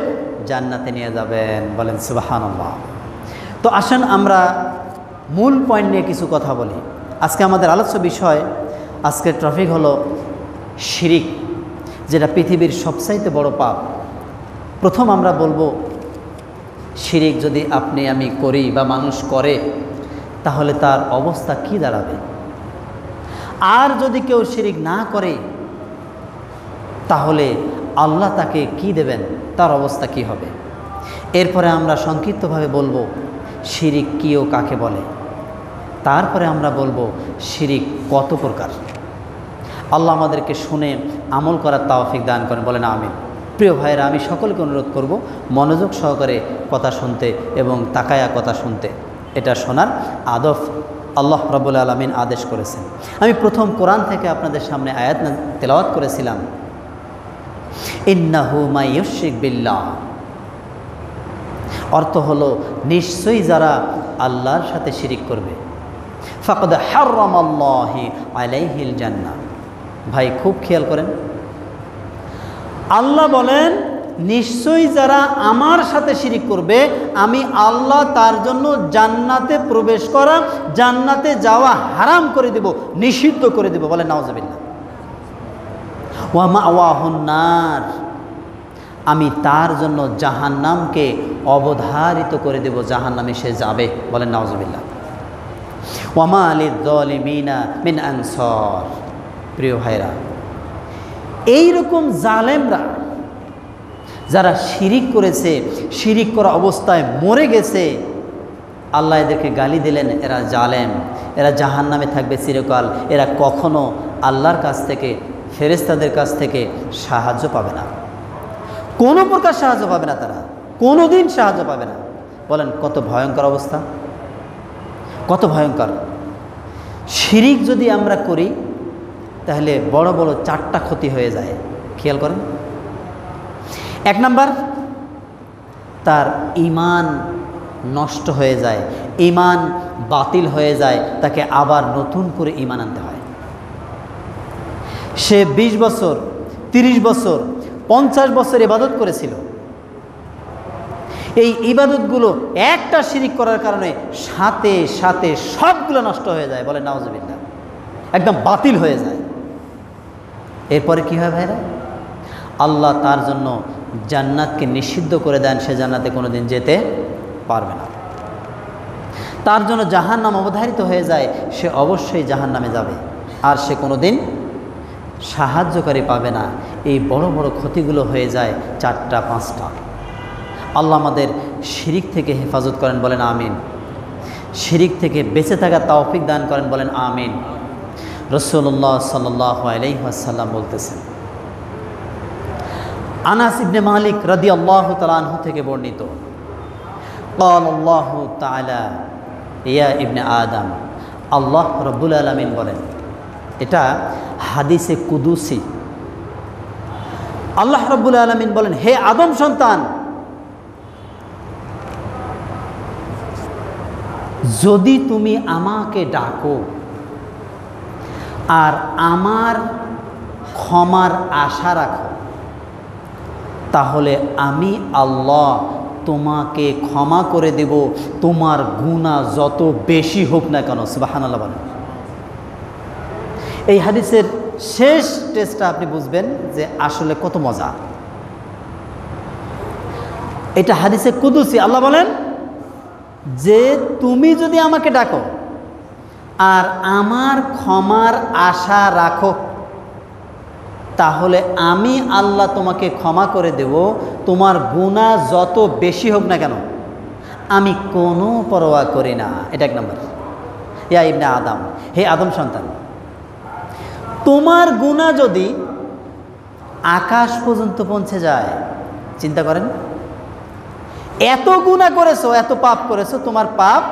জান্নাতে নিয়ে যাবেন। বলেন সুবহানাল্লাহ। তো আসেন আমরা মূল পয়েন্ট নিয়ে কিছু কথা বলি। আজকে আমাদের আলোচ্য বিষয়, আজকের টপিক হলো শিরিক, যেটা পৃথিবীর সবচাইতে বড় পাপ। প্রথম আমরা বলবো, শিরিক যদি আপনি আমি করি বা মানুষ করে, তাহলে তার অবস্থা কি দাঁড়াবে? আর যদি কেউ শিরিক না করে, তাহলে আল্লাহ তাকে কি দেবেন, তার অবস্থা কি হবে? এরপরে আমরা সংক্ষিপ্তভাবে বলবো শিরিক কী ও কাকে বলে। তারপরে আমরা বলবো শিরিক কত প্রকার। আল্লাহ আমাদেরকে শুনে আমল করার তৌফিক দান করেন, বলেন আমিন। প্রিয় ভাইরা, আমি সকলকে অনুরোধ করব মনোযোগ সহকারে কথা শুনতে এবং তাকায়া কথা শুনতে। এটা শোনার আদব আল্লাহ রাব্বুল আলামিন আদেশ করেছেন। আমি প্রথম কোরআন থেকে আপনাদের সামনে আয়াত তেলাওয়াত করেছিলাম, ইন্নাহু মা ইউশরিক বিল্লাহ। অর্থ হলো নিশ্চয়ই যারা আল্লাহর সাথে শিরিক করবে, ফাকাদ হারামাল্লাহু আলাইহিল জান্নাহ। ভাই খুব খেয়াল করেন, আল্লাহ বলেন নিশ্চয়ই যারা আমার সাথে শিরিক করবে আমি আল্লাহ তার জন্য জান্নাতে প্রবেশ করা, জান্নাতে যাওয়া হারাম করে দেব, নিষিদ্ধ করে দেব। বলেন নাউজুবিল্লাহ। ওয়া মাওয়াহুন নার, আমি তার জন্য জাহান্নামকে অবধারিত করে দেব, জাহান্নামে সে যাবে। বলেন নাউজুবিল্লাহ। ওয়া মা লিয-যালিমিনা মিন আনসার। প্রিয় ভাইরা, এইরকম জালেমরা যারা শিরিক করেছে, শিরিক করা অবস্থায় মরে গেছে, আল্লাহ এদেরকে গালি দিলেন এরা জালেম, এরা জাহান্নামে থাকবে চিরকাল, এরা কখনো আল্লাহর কাছ থেকে, ফেরেশতাদের কাছ থেকে সাহায্য পাবে না, কোনো প্রকার সাহায্য পাবে না, তারা কোনো দিন সাহায্য পাবে না। বলেন কত ভয়ঙ্কর অবস্থা, কত ভয়ঙ্কর। শিরিক যদি আমরা করি তাহলে বড় বড় 4টা ক্ষতি হয়ে যায়। খেয়াল করেন, 1 নাম্বার, তার ঈমান নষ্ট হয়ে যায়, ঈমান বাতিল হয়ে যায়, তাকে আবার নতুন করে ঈমান আনতে হয়। সে 20 বছর, 30 বছর, 50 বছর ইবাদত করেছিল, এই ইবাদতগুলো একটা শিরিক করার কারণে সাথে সাথে সবগুলো নষ্ট হয়ে যায়। বলে নাউজুবিল্লাহ, একদম বাতিল হয়ে যায়। এরপরে কি হয় ভাইরা? আল্লাহ তার জন্য জান্নাতকে নিষিদ্ধ করে দেন, সে জান্নাতে কোনোদিন যেতে পারবে না। তার জন্য জাহান্নাম অবধারিত হয়ে যায়, সে অবশ্যই জাহান্নামে যাবে, আর সে কোনোদিন সাহায্যকারী পাবে না। এই বড় বড় ক্ষতিগুলো হয়ে যায় 4টা 5টা। আল্লাহ আমাদের শিরিক থেকে হেফাজত করেন, বলেন আমিন। শিরিক থেকে বেঁচে থাকার তৌফিক দান করেন, বলেন আমিন। রাসূলুল্লাহ সাল্লাল্লাহু আলাইহি ওয়াসাল্লাম বলতেছেন, আনাস ইবনে মালিক রাদিয়াল্লাহু তাআলা আনহু থেকে বর্ণিত, ক্বাল আল্লাহু তাআলা ইয়া ইবনে আদম। আল্লাহ রাব্বুল আলামিন বলেন, এটা হাদিসে কুদুসি। আল্লাহ রাব্বুল আলামিন বলেন, হে আদম সন্তান, যদি তুমি আমাকে ডাকো আর আমার ক্ষমার আশা রাখো, তাহলে আমি আল্লাহ তোমাকে ক্ষমা করে দেব, তোমার গুনাহ যত বেশি হোক না কেন। সুবহানাল্লাহ বলেন। এই হাদিসের শেষ টেস্টটা আপনি বুঝবেন যে আসলে কত মজা। এটা হাদিসে কুদুসি। আল্লাহ বলেন যে তুমি যদি আমাকে ডাকো আর আমার ক্ষমার আশা রাখো, তাহলে আমি আল্লাহ তোমাকে ক্ষমা করে দেব, তোমার গুনাহ যত বেশি হোক না কেন, আমি কোনো পরোয়া করি না। এটা 1 নম্বর। ইয়া ইবনে আদম, হে আদম সন্তান, তোমার গুনাহ যদি আকাশ পর্যন্ত পৌঁছে যায়, চিন্তা করেন, এত গুনাহ করেছো, এত পাপ করেছো, তোমার পাপ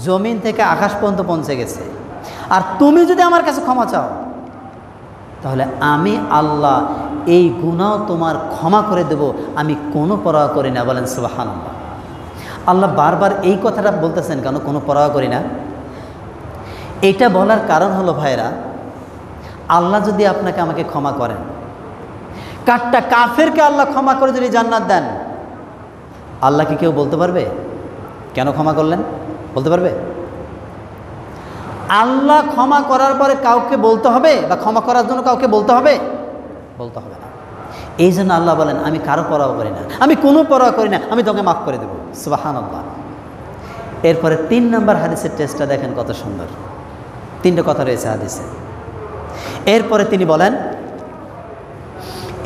জমিন থেকে আকাশ পর্যন্ত পৌঁছে গেছে, আর তুমি যদি আমার কাছে ক্ষমা চাও, তাহলে আমি আল্লাহ এই গুনাহ তোমার ক্ষমা করে দেব, আমি কোনো পরোয়া করি না। বলেন সুবহানাল্লাহ। আল্লাহ বারবার এই কথাটা বলতেছেন কেন, কোনো পরোয়া করি না? এটা বলার কারণ হলো ভাইরা, আল্লাহ যদি আপনাকে আমাকে ক্ষমা করেন, কাটটা কাফেরকে আল্লাহ ক্ষমা করে যদি জান্নাত দেন, আল্লাহকে কেউ বলতে পারবে কেন ক্ষমা করলেন? বলতে পারবে? আল্লাহ ক্ষমা করার পরে কাউকে বলতে হবে, বা ক্ষমা করার জন্য কাউকে বলতে হবে? বলতে হবে না। এই জন্য আল্লাহ বলেন, আমি কারো পরোয়া করি না, আমি কোনো পরোয়া করি না, আমি তোকে মাফ করে দেব। সুবহানাল্লাহ। এরপরে 3 নম্বর হাদিসের টেস্টটা দেখেন কত সুন্দর। 3টে কথা রয়েছে হাদিসে। এরপরে তিনি বলেন,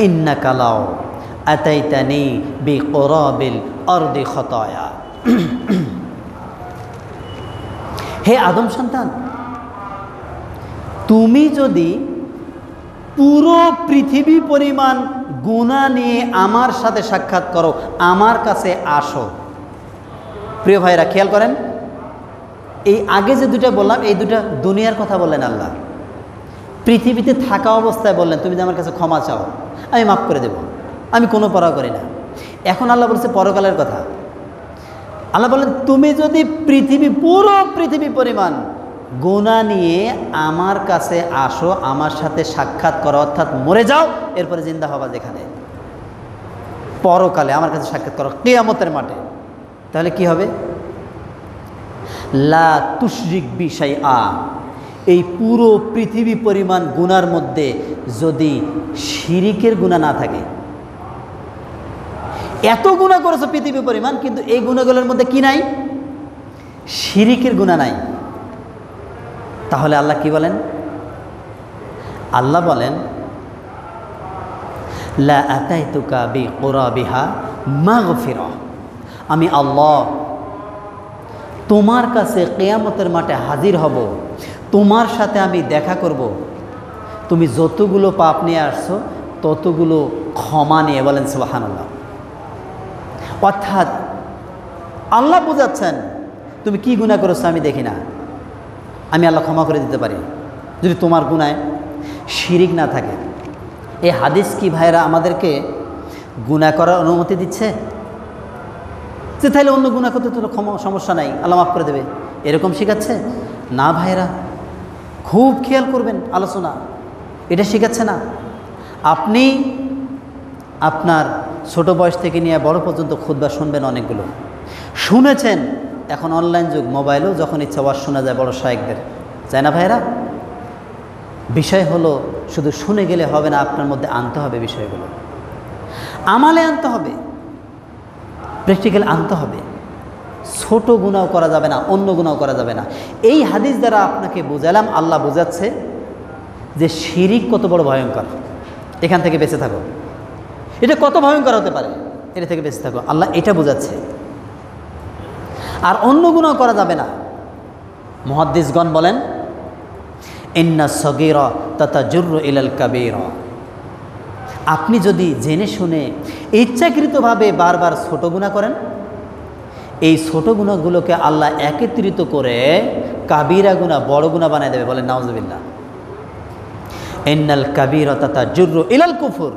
ইন্নাকা লাউ আতাইতানি বিকুরাবিল আরদি খতায়া। হে আদম সন্তান, তুমি যদি পুরো পৃথিবী পরিমাণ গুনাহ নিয়ে আমার সাথে সাক্ষাৎ করো, আমার কাছে আসো। প্রিয় ভাইরা খেয়াল করেন, এই আগে যে দুটা বললাম এই দুটা দুনিয়ার কথা বললেন আল্লাহ। পৃথিবীতে থাকা অবস্থায় বললেন তুমি যে আমার কাছে ক্ষমা চাও, আমি মাফ করে দেব, আমি কোনো পরোয়া করি না। এখন আল্লাহ বলছে পরকালের কথা। আল্লাহ বলেন তুমি যদি পুরো পৃথিবী পরিমাণ গুনাহ নিয়ে আমার কাছে আসো, আমার সাথে সাক্ষাৎ করো, অর্থাৎ মরে যাও, এরপরে জিন্দা হবা যেখানে, পরকালে আমার কাছে সাক্ষাৎ করো কিয়ামতের মাঠে, তাহলে কি হবে? লা তুশরিক বি শাইআ, এই পুরো পৃথিবী পরিমাণ গুনার মধ্যে যদি শিরিকের গুনাহ না থাকে, এত গুনাহ করেছো পৃথিবী পরিমাণ, কিন্তু এই গুনাহগুলোর মধ্যে কি নাই? শিরিকের গুনাহ নাই। তাহলে আল্লাহ কি বলেন? আল্লাহ বলেন লা আতাইতুকা বিকুরাবিহা মাগফিরা, আমি আল্লাহ তোমার কাছে কিয়ামতের মাঠে হাজির হব, তোমার সাথে আমি দেখা করব, তুমি যতগুলো পাপ নিয়ে আসছো ততগুলো ক্ষমা নিয়ে। বলেন সুবহানাল্লাহ। অর্থাৎ আল্লাহ বোঝাচ্ছেন তুমি কি গুনাহ করেছো আমি দেখি না, আমি আল্লাহ ক্ষমা করে দিতে পারি যদি তোমার গুনায় শিরিক না থাকে। এই হাদিস কি ভাইরা আমাদেরকে গুনাহ করার অনুমতি দিচ্ছে? যে তাহলে অন্য গুনাহ করতে তো সমস্যা নাই, আল্লাহ মাফ করে দেবে, এরকম শেখাচ্ছে না ভাইরা। খুব খেয়াল করবেন আলোচনা, এটা শেখাচ্ছে না। আপনি আপনার ছোট বয়স থেকে নিয়ে বড় পর্যন্ত খুতবা শুনবেন, অনেকগুলো শুনেছেন। এখন অনলাইন যুগ, মোবাইলেও যখন ইচ্ছা ওয়াজ শোনা যায় বড় শায়েখদের, তাই না ভাইরা? বিষয় হলো শুধু শুনে গেলে হবে না, আপনার মধ্যে আনতে হবে বিষয়গুলো, আমালে আনতে হবে, প্র্যাকটিক্যাল আনতে হবে। ছোট গুনাহ করা যাবে না, অন্য গুনাহ করা যাবে না। এই হাদিস দ্বারা আপনাকে বোঝালাম, আল্লাহ বোঝাচ্ছে যে শিরিক কত বড় ভয়ঙ্কর, এখান থেকে বেঁচে থাকো। এটা কত ভয়ঙ্কর হতে পারে, এটা থেকে বেঁচে থাকো, আল্লাহ এটা বোঝাচ্ছে। আর অন্য গুনাহ করা যাবে না। মুহাদ্দিসগণ বলেন ইন্না সগীরা তাতাজুরু ইলাল কাবীরা, আপনি যদি জেনে শুনে ইচ্ছাকৃতভাবে বারবার ছোট গুনাহ করেন, এই ছোট গুনাহগুলোকে আল্লাহ একত্রিত করে কাবীরা গুনাহ, বড় গুনাহ বানায় দেবে। বলেন নাউজুবিল্লাহ। ইন্নাল কাবীরা তাতাজুরু ইলাল কুফর,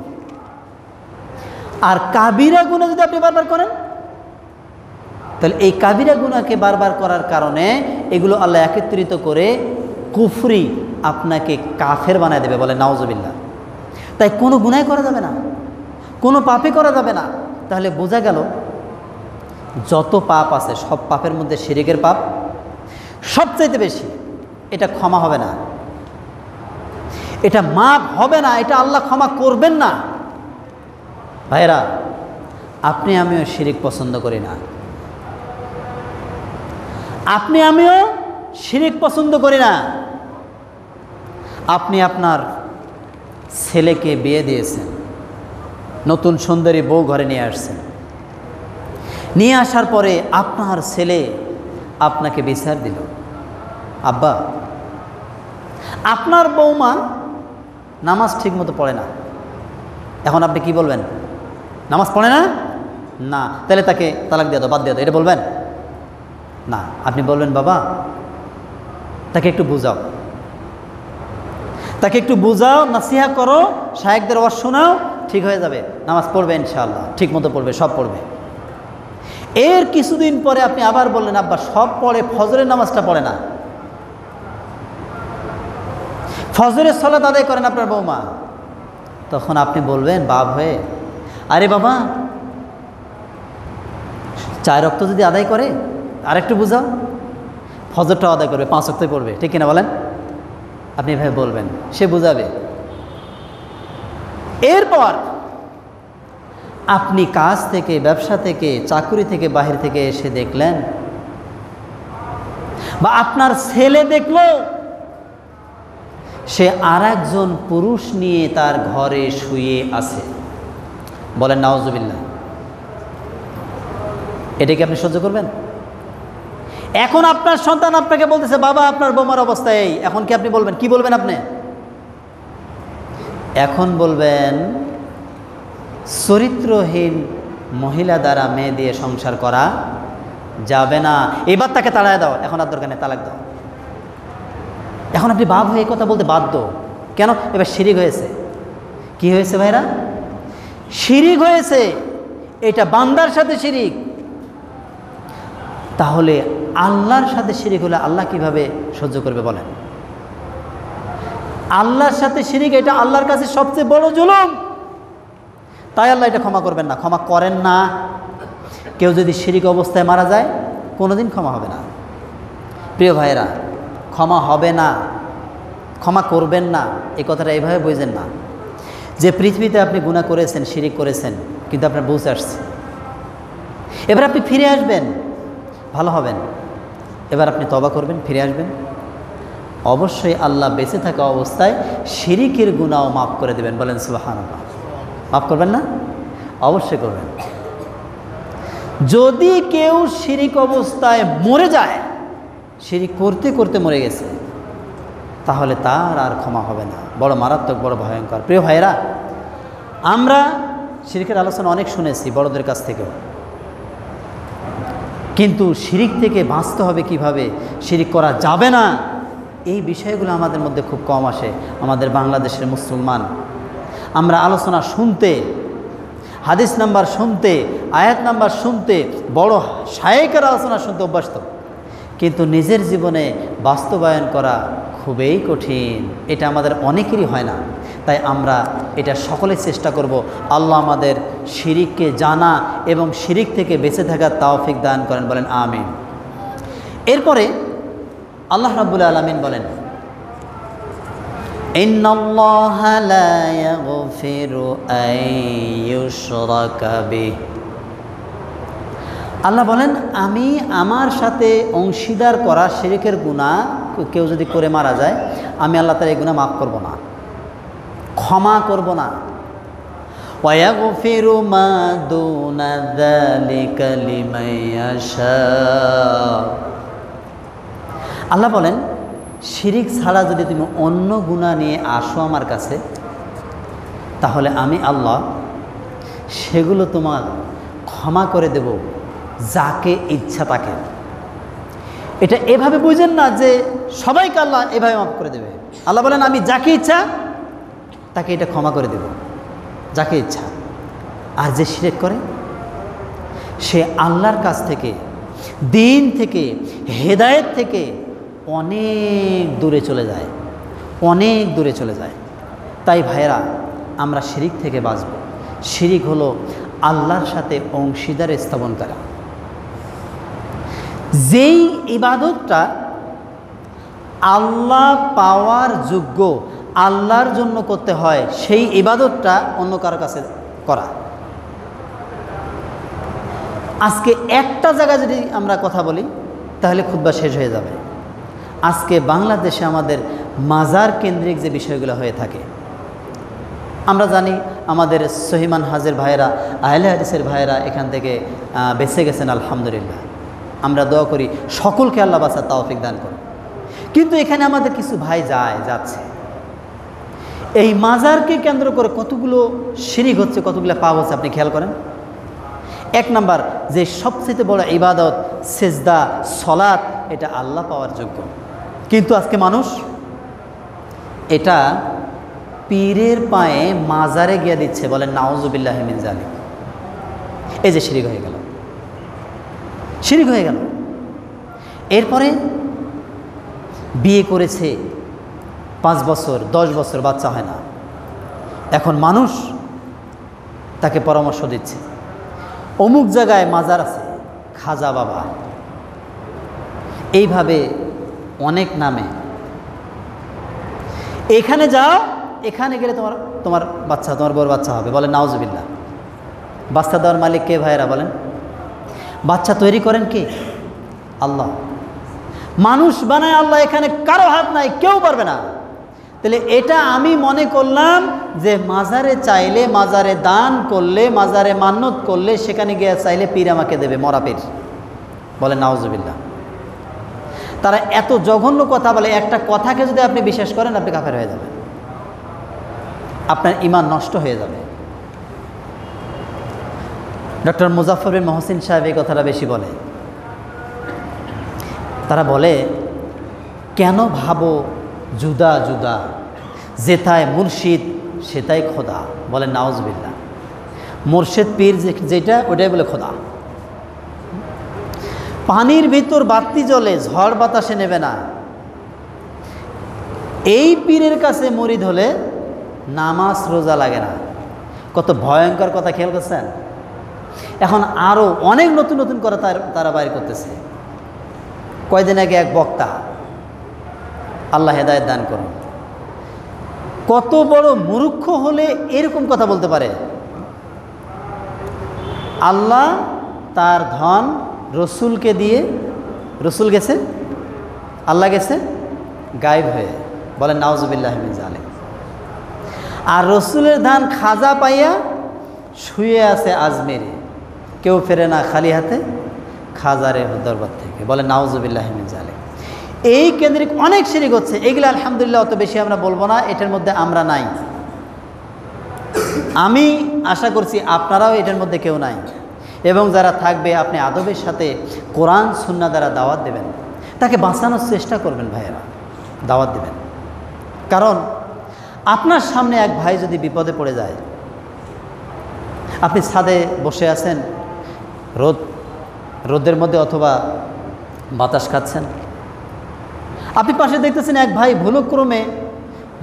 আর কাবীরা গুনাহ যদি আপনি বারবার করেন, তাহলে এই কাবিরা গুনাহকে বারবার করার কারণে এগুলো আল্লাহ একত্রিত করে কুফরি, আপনাকে কাফের বানায় দেবে। বলে নাউজুবিল্লাহ। তাই কোনো গুনাহ করা যাবে না, কোনো পাপই করা যাবে না। তাহলে বোঝা গেল যত পাপ আছে সব পাপের মধ্যে শিরকের পাপ সবচাইতে বেশি। এটা ক্ষমা হবে না, এটা মাফ হবে না, এটা আল্লাহ ক্ষমা করবেন না। ভাইরা, আপনি আমিও শিরিক পছন্দ করি না, আপনি আমিও শিরিক পছন্দ করি না। আপনি আপনার ছেলেকে বিয়ে দিয়েছেন, নতুন সুন্দরী বউ ঘরে নিয়ে আসছেন, নিয়ে আসার পরে আপনার ছেলে আপনাকে বিচার দিল, আব্বা আপনার বৌমা নামাজ ঠিক মতো পড়ে না। এখন আপনি কি বলবেন? নামাজ পড়ে না, না, তাহলে তাকে তালাক দিয়ে দাও, বাদ দিয়ে দাও, এটা বলবেন না। আপনি বলবেন বাবা তাকে একটু বুঝাও, তাকে একটু বুঝাও, নাসিহা করো, শায়েখদের ওয়াজ শোনাও, ঠিক হয়ে যাবে, নামাজ পড়বে ইনশাআল্লাহ, ঠিক মতো পড়বে, সব পড়বে। এর কিছুদিন পরে আপনি আবার বললেন আব্বা সব পড়ে, ফজরের নামাজটা পড়ে না, ফজরের সালাত আদায় করেন আপনার বৌমা। তখন আপনি বলবেন বাপ হয়ে, আরে বাবা 4 ওয়াক্ত যদি আদায় করে আরেকটু বুঝাও, ফজরটাও আদায় করবে, 5 ওয়াক্তই পড়বে, ঠিক কিনা বলেন? আপনি এভাবে বলবেন, সে বুঝাবে। এরপর আপনি কাজ থেকে, ব্যবসা থেকে, চাকরি থেকে, বাহির থেকে এসে দেখলেন, বা আপনার ছেলে দেখলো সে আরেকজন পুরুষ নিয়ে তার ঘরে শুয়ে আছে। বলেন নাউজুবিল্লাহ। এটা কি আপনি সহ্য করবেন? এখন আপনার সন্তান আপনাকে বলতেছে বাবা আপনার বৌমার অবস্থা এই, এখন কি আপনি বলবেন? কি বলবেন আপনি? এখন বলবেন চরিত্রহীন মহিলা দ্বারা মেয়ে দিয়ে সংসার করা যাবে না, এবার তাকে তাড়ায় দাও, এখন আর দরকার নেই, তালাক দাও। এখন আপনি বাপ হয়ে কথা বলতে বাধ্য। কেন? এবার শিরিক হয়েছে। কি হয়েছে ভাইরা? শিরিক হয়েছে। এটা বান্দার সাথে শিরিক। তাহলে আল্লাহর সাথে শিরিক হলে আল্লাহ কিভাবে সহ্য করবে বলেন? আল্লাহর সাথে শিরিক এটা আল্লাহর কাছে সবচেয়ে বড় জুলুম। তাই আল্লাহ এটা ক্ষমা করবেন না, ক্ষমা করেন না। কেউ যদি শিরিক অবস্থায় মারা যায় কোনোদিন ক্ষমা হবে না। প্রিয় ভাইয়েরা, ক্ষমা হবে না, ক্ষমা করবেন না, এই কথাটা এইভাবে বুঝেন না যে পৃথিবীতে আপনি গুনাহ করেছেন, শিরিক করেছেন, কিন্তু আপনার বুঝে আসছে, এবার আপনি ফিরে আসবেন, ভালো হবেন, এবার আপনি তওবা করবেন, ফিরে আসবেন। অবশ্যই আল্লাহ বেঁচে থাকা অবস্থায় শিরিকের গুনাহও মাফ করে দেবেন। বলেন সুবহানাল্লাহ। মাফ করবেন না? অবশ্যই করবেন। যদি কেউ শিরিক অবস্থায় মরে যায়, শিরিক করতে করতে মরে গেছে, তাহলে তার আর ক্ষমা হবে না। বড় মারাত্মক, বড় ভয়ঙ্কর। প্রিয় ভাইরা, আমরা শিরিকের আলোচনা অনেক শুনেছি বড়দের কাছ থেকেও, কিন্তু শিরিক থেকে বাঁচতে হবে কিভাবে, শিরিক করা যাবে না, এই বিষয়গুলো আমাদের মধ্যে খুব কম আসে। আমাদের বাংলাদেশের মুসলমান আমরা আলোচনা শুনতে, হাদিস নাম্বার শুনতে, আয়াত নাম্বার শুনতে, বড় শায়েকের আলোচনা শুনতে অভ্যস্ত, কিন্তু নিজের জীবনে বাস্তবায়ন করা খুবই কঠিন। এটা আমাদের অনেকেরই হয় না। তাই আমরা এটা সকলে চেষ্টা করব আল্লাহ আমাদের শিরিককে জানা এবং শিরিক থেকে বেঁচে থাকার তৌফিক দান করেন। বলেন আমিন। এরপরে আল্লাহ রাব্বুল আলামিন বলেন, ইন্নাল্লাহা লা ইয়াগফিরু আন ইউশরাকা বিহি। আল্লাহ বলেন, আমি আমার সাথে অংশীদার করা শিরিকের গুনাহ কেউ যদি করে মারা যায়, আমি আল্লাহ তার এই গুনাহ মাফ করব না, ক্ষমা করব না। ওয়া ইয়াগফিরু মা দুনা যালিকা লিমান ইয়াশা। আল্লাহ বলেন, শিরিক ছাড়া যদি তুমি অন্য গুনাহ নিয়ে আসো আমার কাছে, তাহলে আমি আল্লাহ সেগুলো তোমার ক্ষমা করে দেব যাকে ইচ্ছা তাকে। এটা এভাবে বুঝেন না যে সবাইকে আল্লাহ এভাবে মাফ করে দেবে। আল্লাহ বলেন, আমি যাকে ইচ্ছা তাকে এটা ক্ষমা করে দেব, যাকে ইচ্ছা। আর যে শিরক করে সে আল্লাহর কাছ থেকে, দিন থেকে, হেদায়েত থেকে অনেক দূরে চলে যায়, অনেক দূরে চলে যায়। তাই ভাইয়েরা, আমরা শিরিক থেকে বাঁচব। শিরিক হলো আল্লাহর সাথে অংশীদার স্থাপন করা। যেই ইবাদতটা আল্লাহ পাওয়ার যোগ্য, আল্লাহর জন্য করতে হয়, সেই ইবাদতটা অন্য কারো কাছে করা। আজকে একটা জায়গায় যদি আমরা কথা বলি তাহলে খুতবা শেষ হয়ে যাবে। আজকে বাংলাদেশে আমাদের মাজার কেন্দ্রিক যে বিষয়গুলো হয়ে থাকে, আমরা জানি আমাদের সহিমান হাজের ভাইয়েরা, আহলে হাদিসের ভাইয়েরা এখান থেকে বেঁচে গেছেন আলহামদুলিল্লাহ। আমরা দোয়া করি সকলকে আল্লাহ বাঁচার তৌফিক দান করে। কিন্তু এখানে আমাদের কিছু ভাই যাচ্ছে, এই মাজারকে কেন্দ্র করে কতগুলো শিরিক হচ্ছে, কতগুলো পাপ হচ্ছে আপনি খেয়াল করেন। এক নাম্বার, যে সবচেয়ে বড় ইবাদত সেজদা, সলাত, এটা আল্লাহ পাওয়ার যোগ্য, কিন্তু আজকে মানুষ এটা পীরের পায়ে মাজারে গিয়ে দিচ্ছে। বলেন নাউজুবিল্লাহি মিন যালিক। এই যে শিরিক হয়ে গেল, শিরিক হয়ে গেল। এরপরে বিয়ে করেছে 5 বছর 10 বছর, বাচ্চা হয় না। এখন মানুষ তাকে পরামর্শ দিচ্ছে, অমুক জায়গায় মাজার আছে, খাজা বাবা, এইভাবে অনেক নামে, এখানে যাও, এখানে গেলে তোমার বাচ্চা, তোমার বড় বাচ্চা হবে। বলেন নাউজুবিল্লাহ। বাচ্চা দেওয়ার মালিক কে ভাইরা বলেন? বাচ্চা তৈরি করেন কি? আল্লাহ। মানুষ বানায় আল্লাহ, এখানে কারো হাত নাই, কেউ পারবে না। তাহলে এটা আমি মনে করলাম যে মাজারে চাইলে, মাজারে দান করলে, মাজারে মান্নত করলে, সেখানে গিয়ে চাইলে পীর আমাকে দেবে, মরা পীর। বলে নাউজুবিল্লাহ। তারা এত জঘন্য কথা বলে, একটা কথাকে যদি আপনি বিশ্বাস করেন আপনি কাফের হয়ে যাবেন, আপনার ঈমান নষ্ট হয়ে যাবে। ডক্টর মুজাফফর বিন মহসিন সাহেব এই কথাটা বেশি বলে। তারা বলে, কেন ভাবো জুদা জুদা, যেথায় মুর্শিদ সেটাই খোদা। বলে নাউজুবিল্লাহ। মুর্শিদ পীর যেটা ওটাই বলে খোদা। পানির ভিতর বাতি জ্বলে, ঝড় বাতাসে নেবে না। এই পীরের কাছে মুরিদ হলে নামাজ রোজা লাগে না। কত ভয়ঙ্কর কথা খেয়াল করছেন? এখন আরও অনেক নতুন নতুন করে তারা বাইর করতেছে। কয়দিন আগে এক বক্তা, আল্লাহ হেদায়েত দান করুন, কত বড় মূর্খ হলে এরকম কথা বলতে পারে? আল্লাহ তার ধন রসুলকে দিয়ে, রসুল গেছে, আল্লাহ গেছে গায়েব হয়ে। বলেন নাউজুবিল্লাহ মিন যালিক। আর রসুলের ধান খাজা পাইয়া শুয়ে আছে আজমেরে, কেউ ফেরে না খালি হাতে খাজারে দরবার থেকে। বলে নাউজুবিল্লাহ মিন যালিক। এই কেন্দ্রিক অনেক শিরিক হচ্ছে। এগুলো আলহামদুলিল্লাহ অত বেশি আমরা বলবো না, এটার মধ্যে আমরা নাই। আমি আশা করছি আপনারাও এটার মধ্যে কেউ নাই। এবং যারা থাকবে আপনি আদবের সাথে কোরআন সুন্নাহ দ্বারা দাওয়াত দেবেন, তাকে বাঁচানোর চেষ্টা করবেন ভাইয়েরা, দাওয়াত দেবেন। কারণ আপনার সামনে এক ভাই যদি বিপদে পড়ে যায়, আপনি ছাদে বসে আছেন, রোদের মধ্যে অথবা বাতাস খাচ্ছেন, আপনি পাশে দেখতেছেন এক ভাই ভুলক্রমে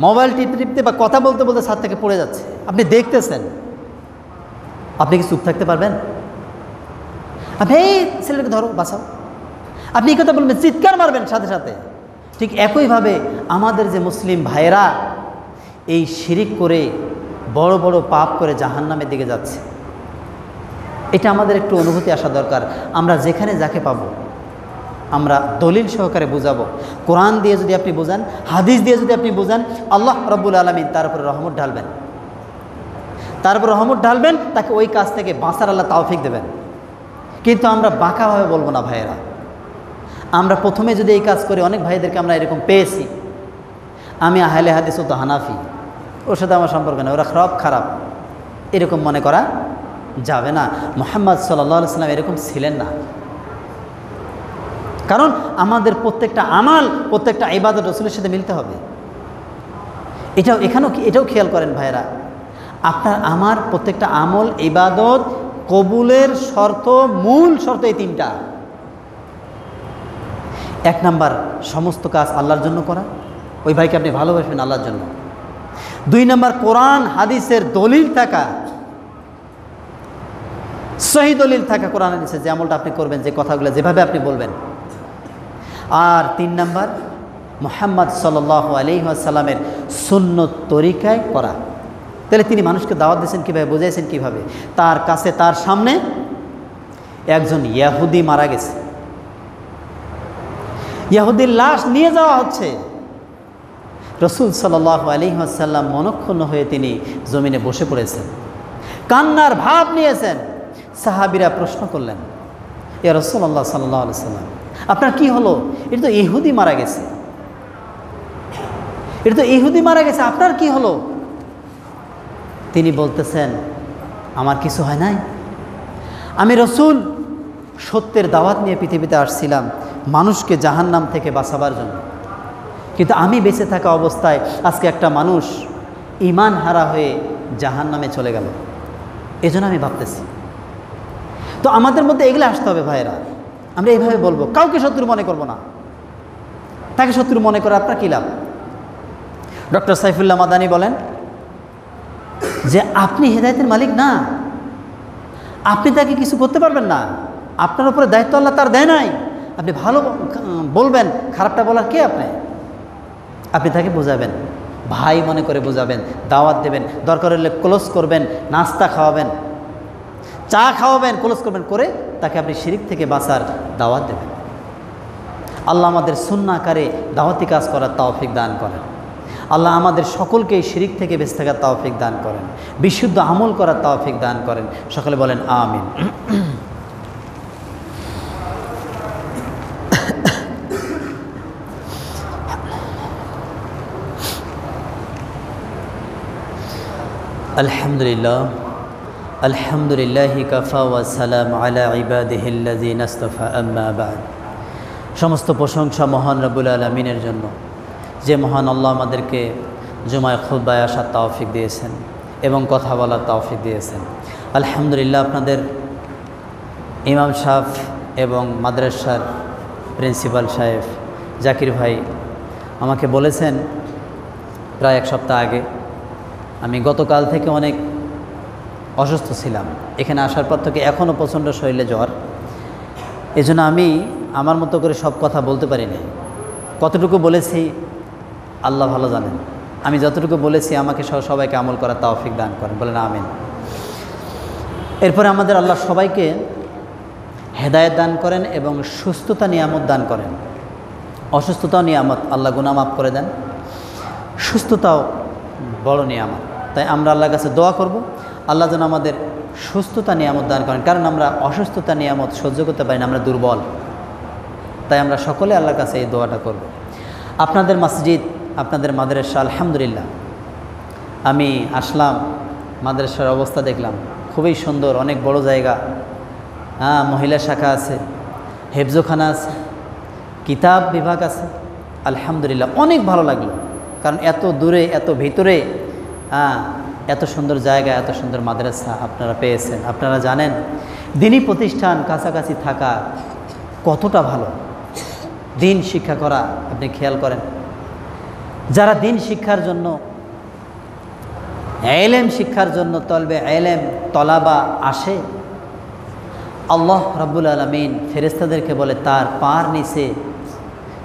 মোবাইল টিপতে টিপতে বা কথা বলতে বলতে ছাদ থেকে পড়ে যাচ্ছে, আপনি দেখতেছেন, আপনি কি চুপ থাকতে পারবেন? আপনি এই ছেলেটাকে ধরো, বাঁচাও, আপনি এই কথা বলবেন, চিৎকার মারবেন সাথে সাথে। ঠিক একইভাবে আমাদের যে মুসলিম ভাইয়েরা এই শিরিক করে বড় বড় পাপ করে জাহান্নামের দিকে যাচ্ছে, এটা আমাদের একটু অনুভূতি আসা দরকার। আমরা যেখানে যাকে পাবো আমরা দলিল সহকারে বুঝাবো। কোরআন দিয়ে যদি আপনি বোঝান, হাদিস দিয়ে যদি আপনি বোঝান, আল্লাহ রাব্বুল আলামিন তার উপরে রহমত ঢালবেন, তার উপরে রহমত ঢালবেন, তাকে ওই কাজ থেকে বাঁচার আল্লাহ তৌফিক দেবেন। কিন্তু আমরা বাঁকাভাবে বলবো না ভাইয়েরা। আমরা প্রথমে যদি এই কাজ করি, অনেক ভাইদেরকে আমরা এরকম পেয়েছি, আমি আহলে হাদিস ও তো হানাফি, ওর সাথে আমার সম্পর্ক না, ওরা খারাপ, এরকম মনে করা যাবে না। মুহাম্মদ সাল্লাল্লাহু আলাইহি সাল্লাম এরকম ছিলেন না। কারণ আমাদের প্রত্যেকটা আমাল, প্রত্যেকটা ইবাদত রাসূলের সাথে মিলতে হবে। এটাও খেয়াল করেন ভাইয়েরা, আপনার আমার প্রত্যেকটা আমল ইবাদত কবুলের শর্ত, মূল শর্ত এই তিনটা। এক নাম্বার, সমস্ত কাজ আল্লাহর জন্য করা, ওই ভাইকে আপনি ভালোবাসবেন আল্লাহর জন্য। দুই নাম্বার, কোরআন হাদিসের দলিল থাকা, সহি দলিল থাকা কোরআন হাদিসের, যে আমলটা আপনি করবেন, যে কথাগুলো যেভাবে আপনি বলবেন। আর তিন নাম্বার, মুহাম্মদ সাল্লাল্লাহু আলাইহি ওয়াসাল্লামের সুন্নত তরিকায় করা। তাহলে তিনি মানুষকে দাওয়াত দিয়েছেন কীভাবে, বুঝাইছেন কীভাবে? তার কাছে, তার সামনে একজন ইহুদি মারা গেছে, ইহুদির লাশ নিয়ে যাওয়া হচ্ছে। রাসূল সাল্লাল্লাহু আলাইহি ওয়াসাল্লাম মনক্ষুণ্ণ হয়ে তিনি জমিনে বসে পড়েছেন, কান্নার ভাব নিয়েছেন। সাহাবীরা প্রশ্ন করলেন, ইয়া রাসূলুল্লাহ সাল্লাল্লাহু আলাইহি ওয়াসাল্লাম, আপনার কি হলো? এটা তো ইহুদি মারা গেছে, এটা তো ইহুদি মারা গেছে, আপনার কি হলো? তিনি বলতেছেন, আমার কিছু হয় নাই, আমি রাসূল সত্যের দাওয়াত নিয়ে পৃথিবীতে আসছিলাম মানুষকে জাহান্নাম থেকে বাঁচাবার জন্য, কিন্তু আমি বেঁচে থাকা অবস্থায় আজকে একটা মানুষ ঈমান হারা হয়ে জাহান্নামে চলে গেল, এজন্য আমি ভাবতেছি। তো আমাদের মধ্যে এগুলো আসতে হবে ভাইয়েরা। আমরা এইভাবে বলবো, কাউকে শত্রু মনে করব না। তাকে শত্রু মনে করে আপনার কী লাভ? ডক্টর সাইফুল্লাহ মাদানী বলেন যে আপনি হেদায়েতের মালিক না, আপনি তাকে কিছু করতে পারবেন না, আপনার উপরে দায়িত্ব আল্লাহ তার দেয় নাই। আপনি ভালো বলবেন, খারাপটা বলার কে? আপনি তাকে বোঝাবেন, ভাই মনে করে বোঝাবেন, দাওয়াত দেবেন, দরকার হলে ক্লোজ করবেন, নাস্তা খাওয়াবেন, চা খাওয়াবেন, ক্লোজ করবেন, করে তাকে আপনি শিরিক থেকে বাঁচার দাওয়াত দেবেন। আল্লাহ আমাদের সুন্নাহকারে দাওয়াতি কাজ করার তৌফিক দান করেন। আল্লাহ আমাদের সকলকেই শিরিক থেকে বেঁচে থাকার তৌফিক দান করেন, বিশুদ্ধ আমল করার তৌফিক দান করেন। সকলে বলেন আমিন। আলহামদুলিল্লাহ, আলহামদুলিল্লাহি কাফা ওয়া সালাম আলা ইবাদিহিল্লাযিনা ইসতাফা, আম্মা বা'দ। সমস্ত প্রশংসা মহান রব্বুল আলামিনের জন্য, যে মহান আল্লাহ আমাদেরকে জুমায় খুতবায় আসার তৌফিক দিয়েছেন এবং কথা বলার তৌফিক দিয়েছেন। আলহামদুলিল্লাহ, আপনাদের ইমাম সাহেব এবং মাদ্রাসার প্রিন্সিপাল সাহেব জাকির ভাই আমাকে বলেছেন প্রায় এক সপ্তাহ আগে, আমি গতকাল থেকে অনেক অসুস্থ ছিলাম, এখানে আসার পর থেকে এখনও প্রচণ্ড শরীরে জ্বর। এজন্য আমি আমার মতো করে সব কথা বলতে পারিনি। কতটুকু বলেছি আল্লাহ ভালো জানেন। আমি যতটুকু বলেছি আমাকে সহ সবাইকে আমল করার তৌফিক দান করেন, বলেন আমিন। এরপরে আমাদের আল্লাহ সবাইকে হেদায়েত দান করেন এবং সুস্থতা নিয়ামত দান করেন। অসুস্থতাও নিয়ামত, আল্লাহ গুনাহ মাফ করে দেন, সুস্থতাও বড় নিয়ামত। তাই আমরা আল্লাহর কাছে দোয়া করব, আল্লাহ যেন আমাদের সুস্থতা নিয়ামত দান করেন, কারণ আমরা অসুস্থতা নিয়ামত সহ্য করতে পারি না, আমরা দুর্বল। তাই আমরা সকলে আল্লাহর কাছে এই দোয়াটা করব। আপনাদের মসজিদ, আপনাদের মাদ্রাসা, আলহামদুলিল্লাহ আমি আসলাম, মাদ্রাসার অবস্থা দেখলাম খুবই সুন্দর, অনেক বড় জায়গা। মহিলা শাখা আছে, হেফজোখানা আছে, কিতাব বিভাগ আছে। আলহামদুলিল্লাহ অনেক ভালো লাগলো, কারণ এত দূরে, এত ভিতরে এত সুন্দর জায়গা, এত সুন্দর মাদ্রাসা আপনারা পেয়েছেন। আপনারা জানেন দিনী প্রতিষ্ঠান কাছাকাছি থাকা কতটা ভালো। দিন শিক্ষা করা আপনি খেয়াল করেন, যারা দিন শিক্ষার জন্য, ইলম শিক্ষার জন্য তলবে ইলম তলাবা আসে, আল্লাহ রাব্বুল আলামিন ফেরেশতাদেরকে বলে তার পার নিচে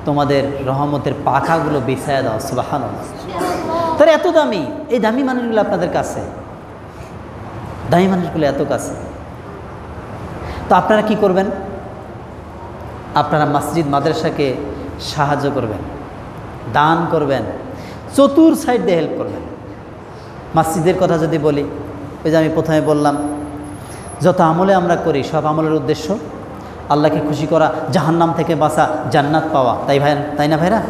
তোমাদের রহমতের পাখাগুলো বিছায়া দাও। সুবহানাল্লাহ। তার এত দামি, এই দামি মানুষগুলো আপনাদের কাছে, দামি মানুষগুলো এত কাছে। তো আপনারা কি করবেন? আপনারা মসজিদ মাদ্রাসাকে সাহায্য করবেন, দান করবেন, চতুর সাইড দিয়ে হেল্প করবেন। মসজিদের কথা যদি বলি, ওই যে আমি প্রথমে বললাম, যত আমলে আমরা করি সব আমলের উদ্দেশ্য আল্লাহকে খুশি করা, জাহান্নাম থেকে বাঁচা, জান্নাত পাওয়া। তাই না ভাইরা?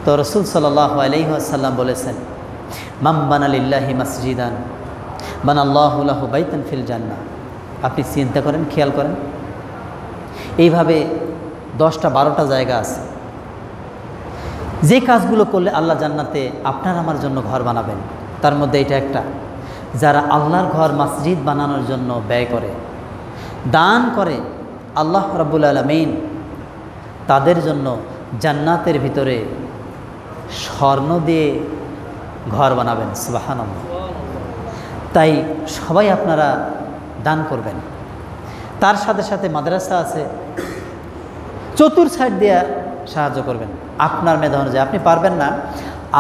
তো রাসূল সাল্লাল্লাহু আলাইহি ওয়াসাল্লাম বলেছেন, মান বানা লিল্লাহি মসজিদান বানাল্লাহু লাহু বাইতান ফিল জান্নাহ। আপনি চিন্তা করেন, খেয়াল করেন, এইভাবে 10টা 12টা জায়গা আছে, যে কাজগুলো করলে আল্লাহ জান্নাতে আপনার আমার জন্য ঘর বানাবেন। তার মধ্যে এটা একটা, যারা আল্লাহর ঘর মসজিদ বানানোর জন্য ব্যয় করে, দান করে, আল্লাহ রাব্বুল আলামিন তাদের জন্য জান্নাতের ভিতরে স্বর্ণ দিয়ে ঘর বানাবেন। সুবহানাল্লাহ। তাই সবাই আপনারা দান করবেন। তার সাথে সাথে মাদ্রাসা আছে, চতুর সাইড দিয়ে সাহায্য করবেন আপনার মেধা অনুযায়ী। আপনি পারবেন না,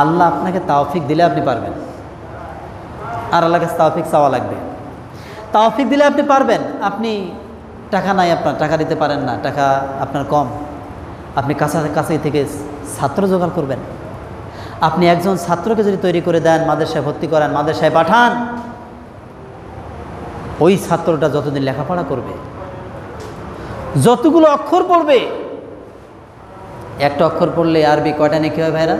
আল্লাহ আপনাকে তৌফিক দিলে আপনি পারবেন, আর আল্লাহর কাছে তৌফিক চাওয়া লাগবে। তৌফিক দিলে আপনি পারবেন। আপনি টাকা নাই, আপনার টাকা দিতে পারেন না, টাকা আপনার কম, আপনি কাছাকাছি থেকে ছাত্র জোগাড় করবেন। আপনি একজন ছাত্রকে যদি তৈরি করে দেন, মাদ্রাসায় ভর্তি করান, মাদ্রাসায় পাঠান, ওই ছাত্রটা যতদিন লেখাপড়া করবে, যতগুলো অক্ষর পড়বে, একটা অক্ষর পড়লে আরবি কয়টা নেকি হয় ভাইরা?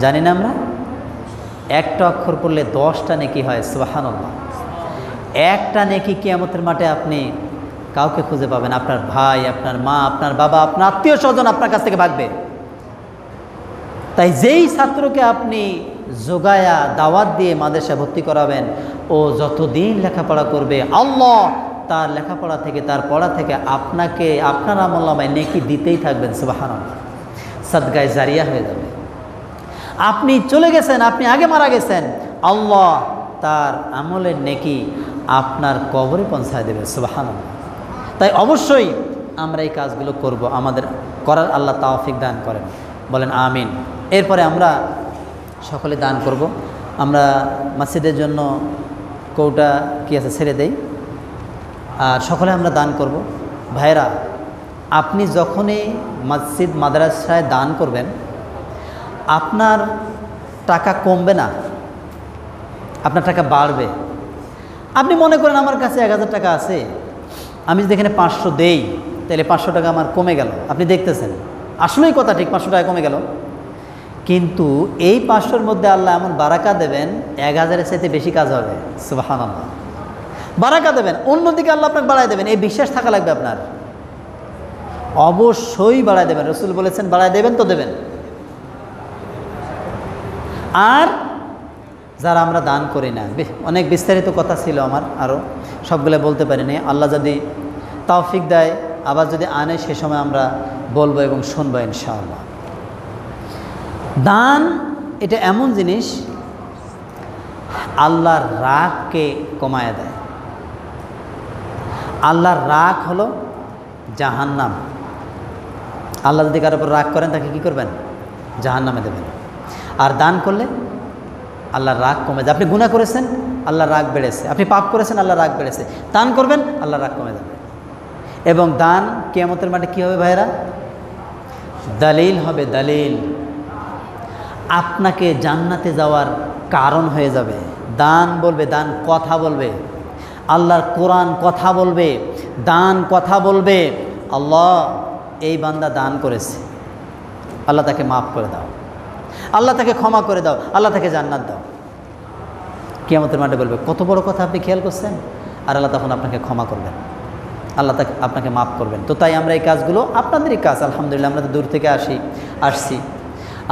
জানি না আমরা? একটা অক্ষর পড়লে 10টা নেকি হয়। সুবহানাল্লাহ। একটা নেকি কিয়ামতের মাঠে আপনি কাউকে খুঁজে পাবেন, আপনার ভাই, আপনার মা, আপনার বাবা, আপনার আত্মীয় স্বজন আপনার কাছ থেকে ভাগবে। তাই যেই ছাত্রকে আপনি যোগায়া দাওয়াত দিয়ে মাদ্রাসায় ভর্তি করাবেন, ও যতদিন লেখাপড়া করবে, আল্লাহ তার লেখাপড়া থেকে, তার পড়া থেকে আপনাকে, আপনার আমলনামায় নেকি দিতেই থাকবেন। সুবহানাল্লাহ। সাদগায়ে জারিয়া হয়ে যাবে। আপনি চলে গেছেন, আপনি আগে মারা গেছেন, আল্লাহ তার আমলের নেকি আপনার কবরে পৌঁছায় দেবে। সুবহানাল্লাহ। তাই অবশ্যই আমরা এই কাজগুলো করব, আমাদের করার আল্লাহ তৌফিক দান করেন, বলেন আমিন। এরপরে আমরা সকলে দান করব। আমরা মসজিদের জন্য কৌটা কি আছে ছেড়ে দেই, আর সকলে আমরা দান করব। ভাইরা, আপনি যখনই মসজিদ মাদ্রাসায় দান করবেন, আপনার টাকা কমবে না, আপনার টাকা বাড়বে। আপনি মনে করেন আমার কাছে 1000 টাকা আছে, আমি যদি এখানে 500 দেই তাহলে 500 টাকা আমার কমে গেল। আপনি দেখতেছেন আসলেই কথা ঠিক, 500 টাকা কমে গেল। কিন্তু এই 500-র মধ্যে আল্লাহ এমন বারাকা দেবেন 1000-এর চাইতে বেশি কাজ হবে। সুবহানাল্লাহ, বারাকা দেবেন, অন্যদিকে আল্লাহ আপনাকে বাড়ায় দেবেন। এই বিশ্বাস থাকা লাগবে আপনার, অবশ্যই বাড়ায় দেবেন। রসুল বলেছেন বাড়ায় দেবেন তো দেবেন। আর যারা আমরা দান করি না, অনেক বিস্তারিত কথা ছিল আমার, আরও সবগুলো বলতে পারিনি। আল্লাহ যদি তৌফিক দেয়, আবার যদি আনে, সে সময় আমরা বলবো এবং শুনবো ইনশাআল্লাহ। দান এটা এমন জিনিস আল্লাহর রাগকে কমায় দেয়। আল্লাহর রাগ হলো জাহান্নাম। আল্লাহ যদি কারোর উপর রাগ করেন তাকে কি করবেন? জাহান্নামে দেবেন। আর দান করলে আল্লাহর রাগ কমে যায়। আপনি গুনাহ করেছেন, আল্লাহর রাগ বেড়েছে। আপনি পাপ করেছেন, আল্লাহর রাগ বেড়েছে। দান করবেন, আল্লাহর রাগ কমে যাবে। এবং দান কিয়ামতের মাঠে কী হবে ভাইরা? দলিল হবে, দলিল। আপনাকে জান্নাতে যাওয়ার কারণ হয়ে যাবে। দান বলবে, দান কথা বলবে, আল্লাহর কোরআন কথা বলবে, দান কথা বলবে। আল্লাহ, এই বান্দা দান করেছে, আল্লাহ তাকে মাফ করে দাও, আল্লাহ তাকে ক্ষমা করে দাও, আল্লাহ তাকে জান্নাত দাও। কিয়ামতের মাঠে বলবে, কত বড় কথা আপনি খেয়াল করছেন। আর আল্লাহ তখন আপনাকে ক্ষমা করবেন, আল্লাহ তাকে আপনাকে মাফ করবেন। তো তাই আমরা এই কাজগুলো, আপনাদেরই কাজ, আলহামদুলিল্লাহ আমরা তো দূর থেকে আসছি।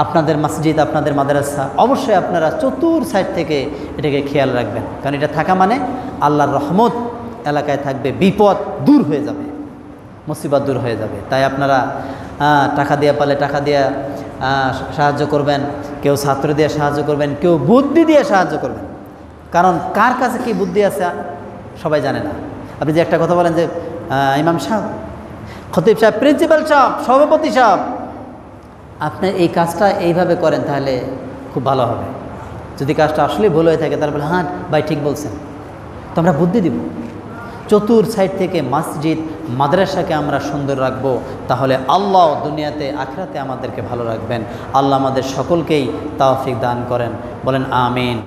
আপনাদের মসজিদ, আপনাদের মাদ্রাসা, অবশ্যই আপনারা চতুর সাইড থেকে এটাকে খেয়াল রাখবেন। কারণ এটা থাকা মানে আল্লাহর রহমত এলাকায় থাকবে, বিপদ দূর হয়ে যাবে, মুসিবত দূর হয়ে যাবে। তাই আপনারা টাকা দিয়ে পারলে টাকা দিয়ে সাহায্য করবেন, কেউ ছাত্র দিয়ে সাহায্য করবেন, কেউ বুদ্ধি দিয়ে সাহায্য করবেন। কারণ কার কাছে কি বুদ্ধি আছে সবাই জানে না। আপনি যে একটা কথা বলেন যে ইমাম সাহেব, খতিব সাহেব, প্রিন্সিপাল সাহেব, সভাপতি সাহেব, আপনি এই কাজটা এইভাবে করেন তাহলে খুব ভালো হবে। যদি কাজটা আসলেই ভুল হয়ে থাকে তাহলে হ্যাঁ ভাই ঠিক বলছেন, তো আমরা বুদ্ধি দিব। চতুর সাইড থেকে মসজিদ মাদ্রাসাকে আমরা সুন্দর রাখবো, তাহলে আল্লাহ দুনিয়াতে আখিরাতে আমাদেরকে ভালো রাখবেন। আল্লাহ আমাদের সকলকেই তৌফিক দান করেন, বলেন আমিন।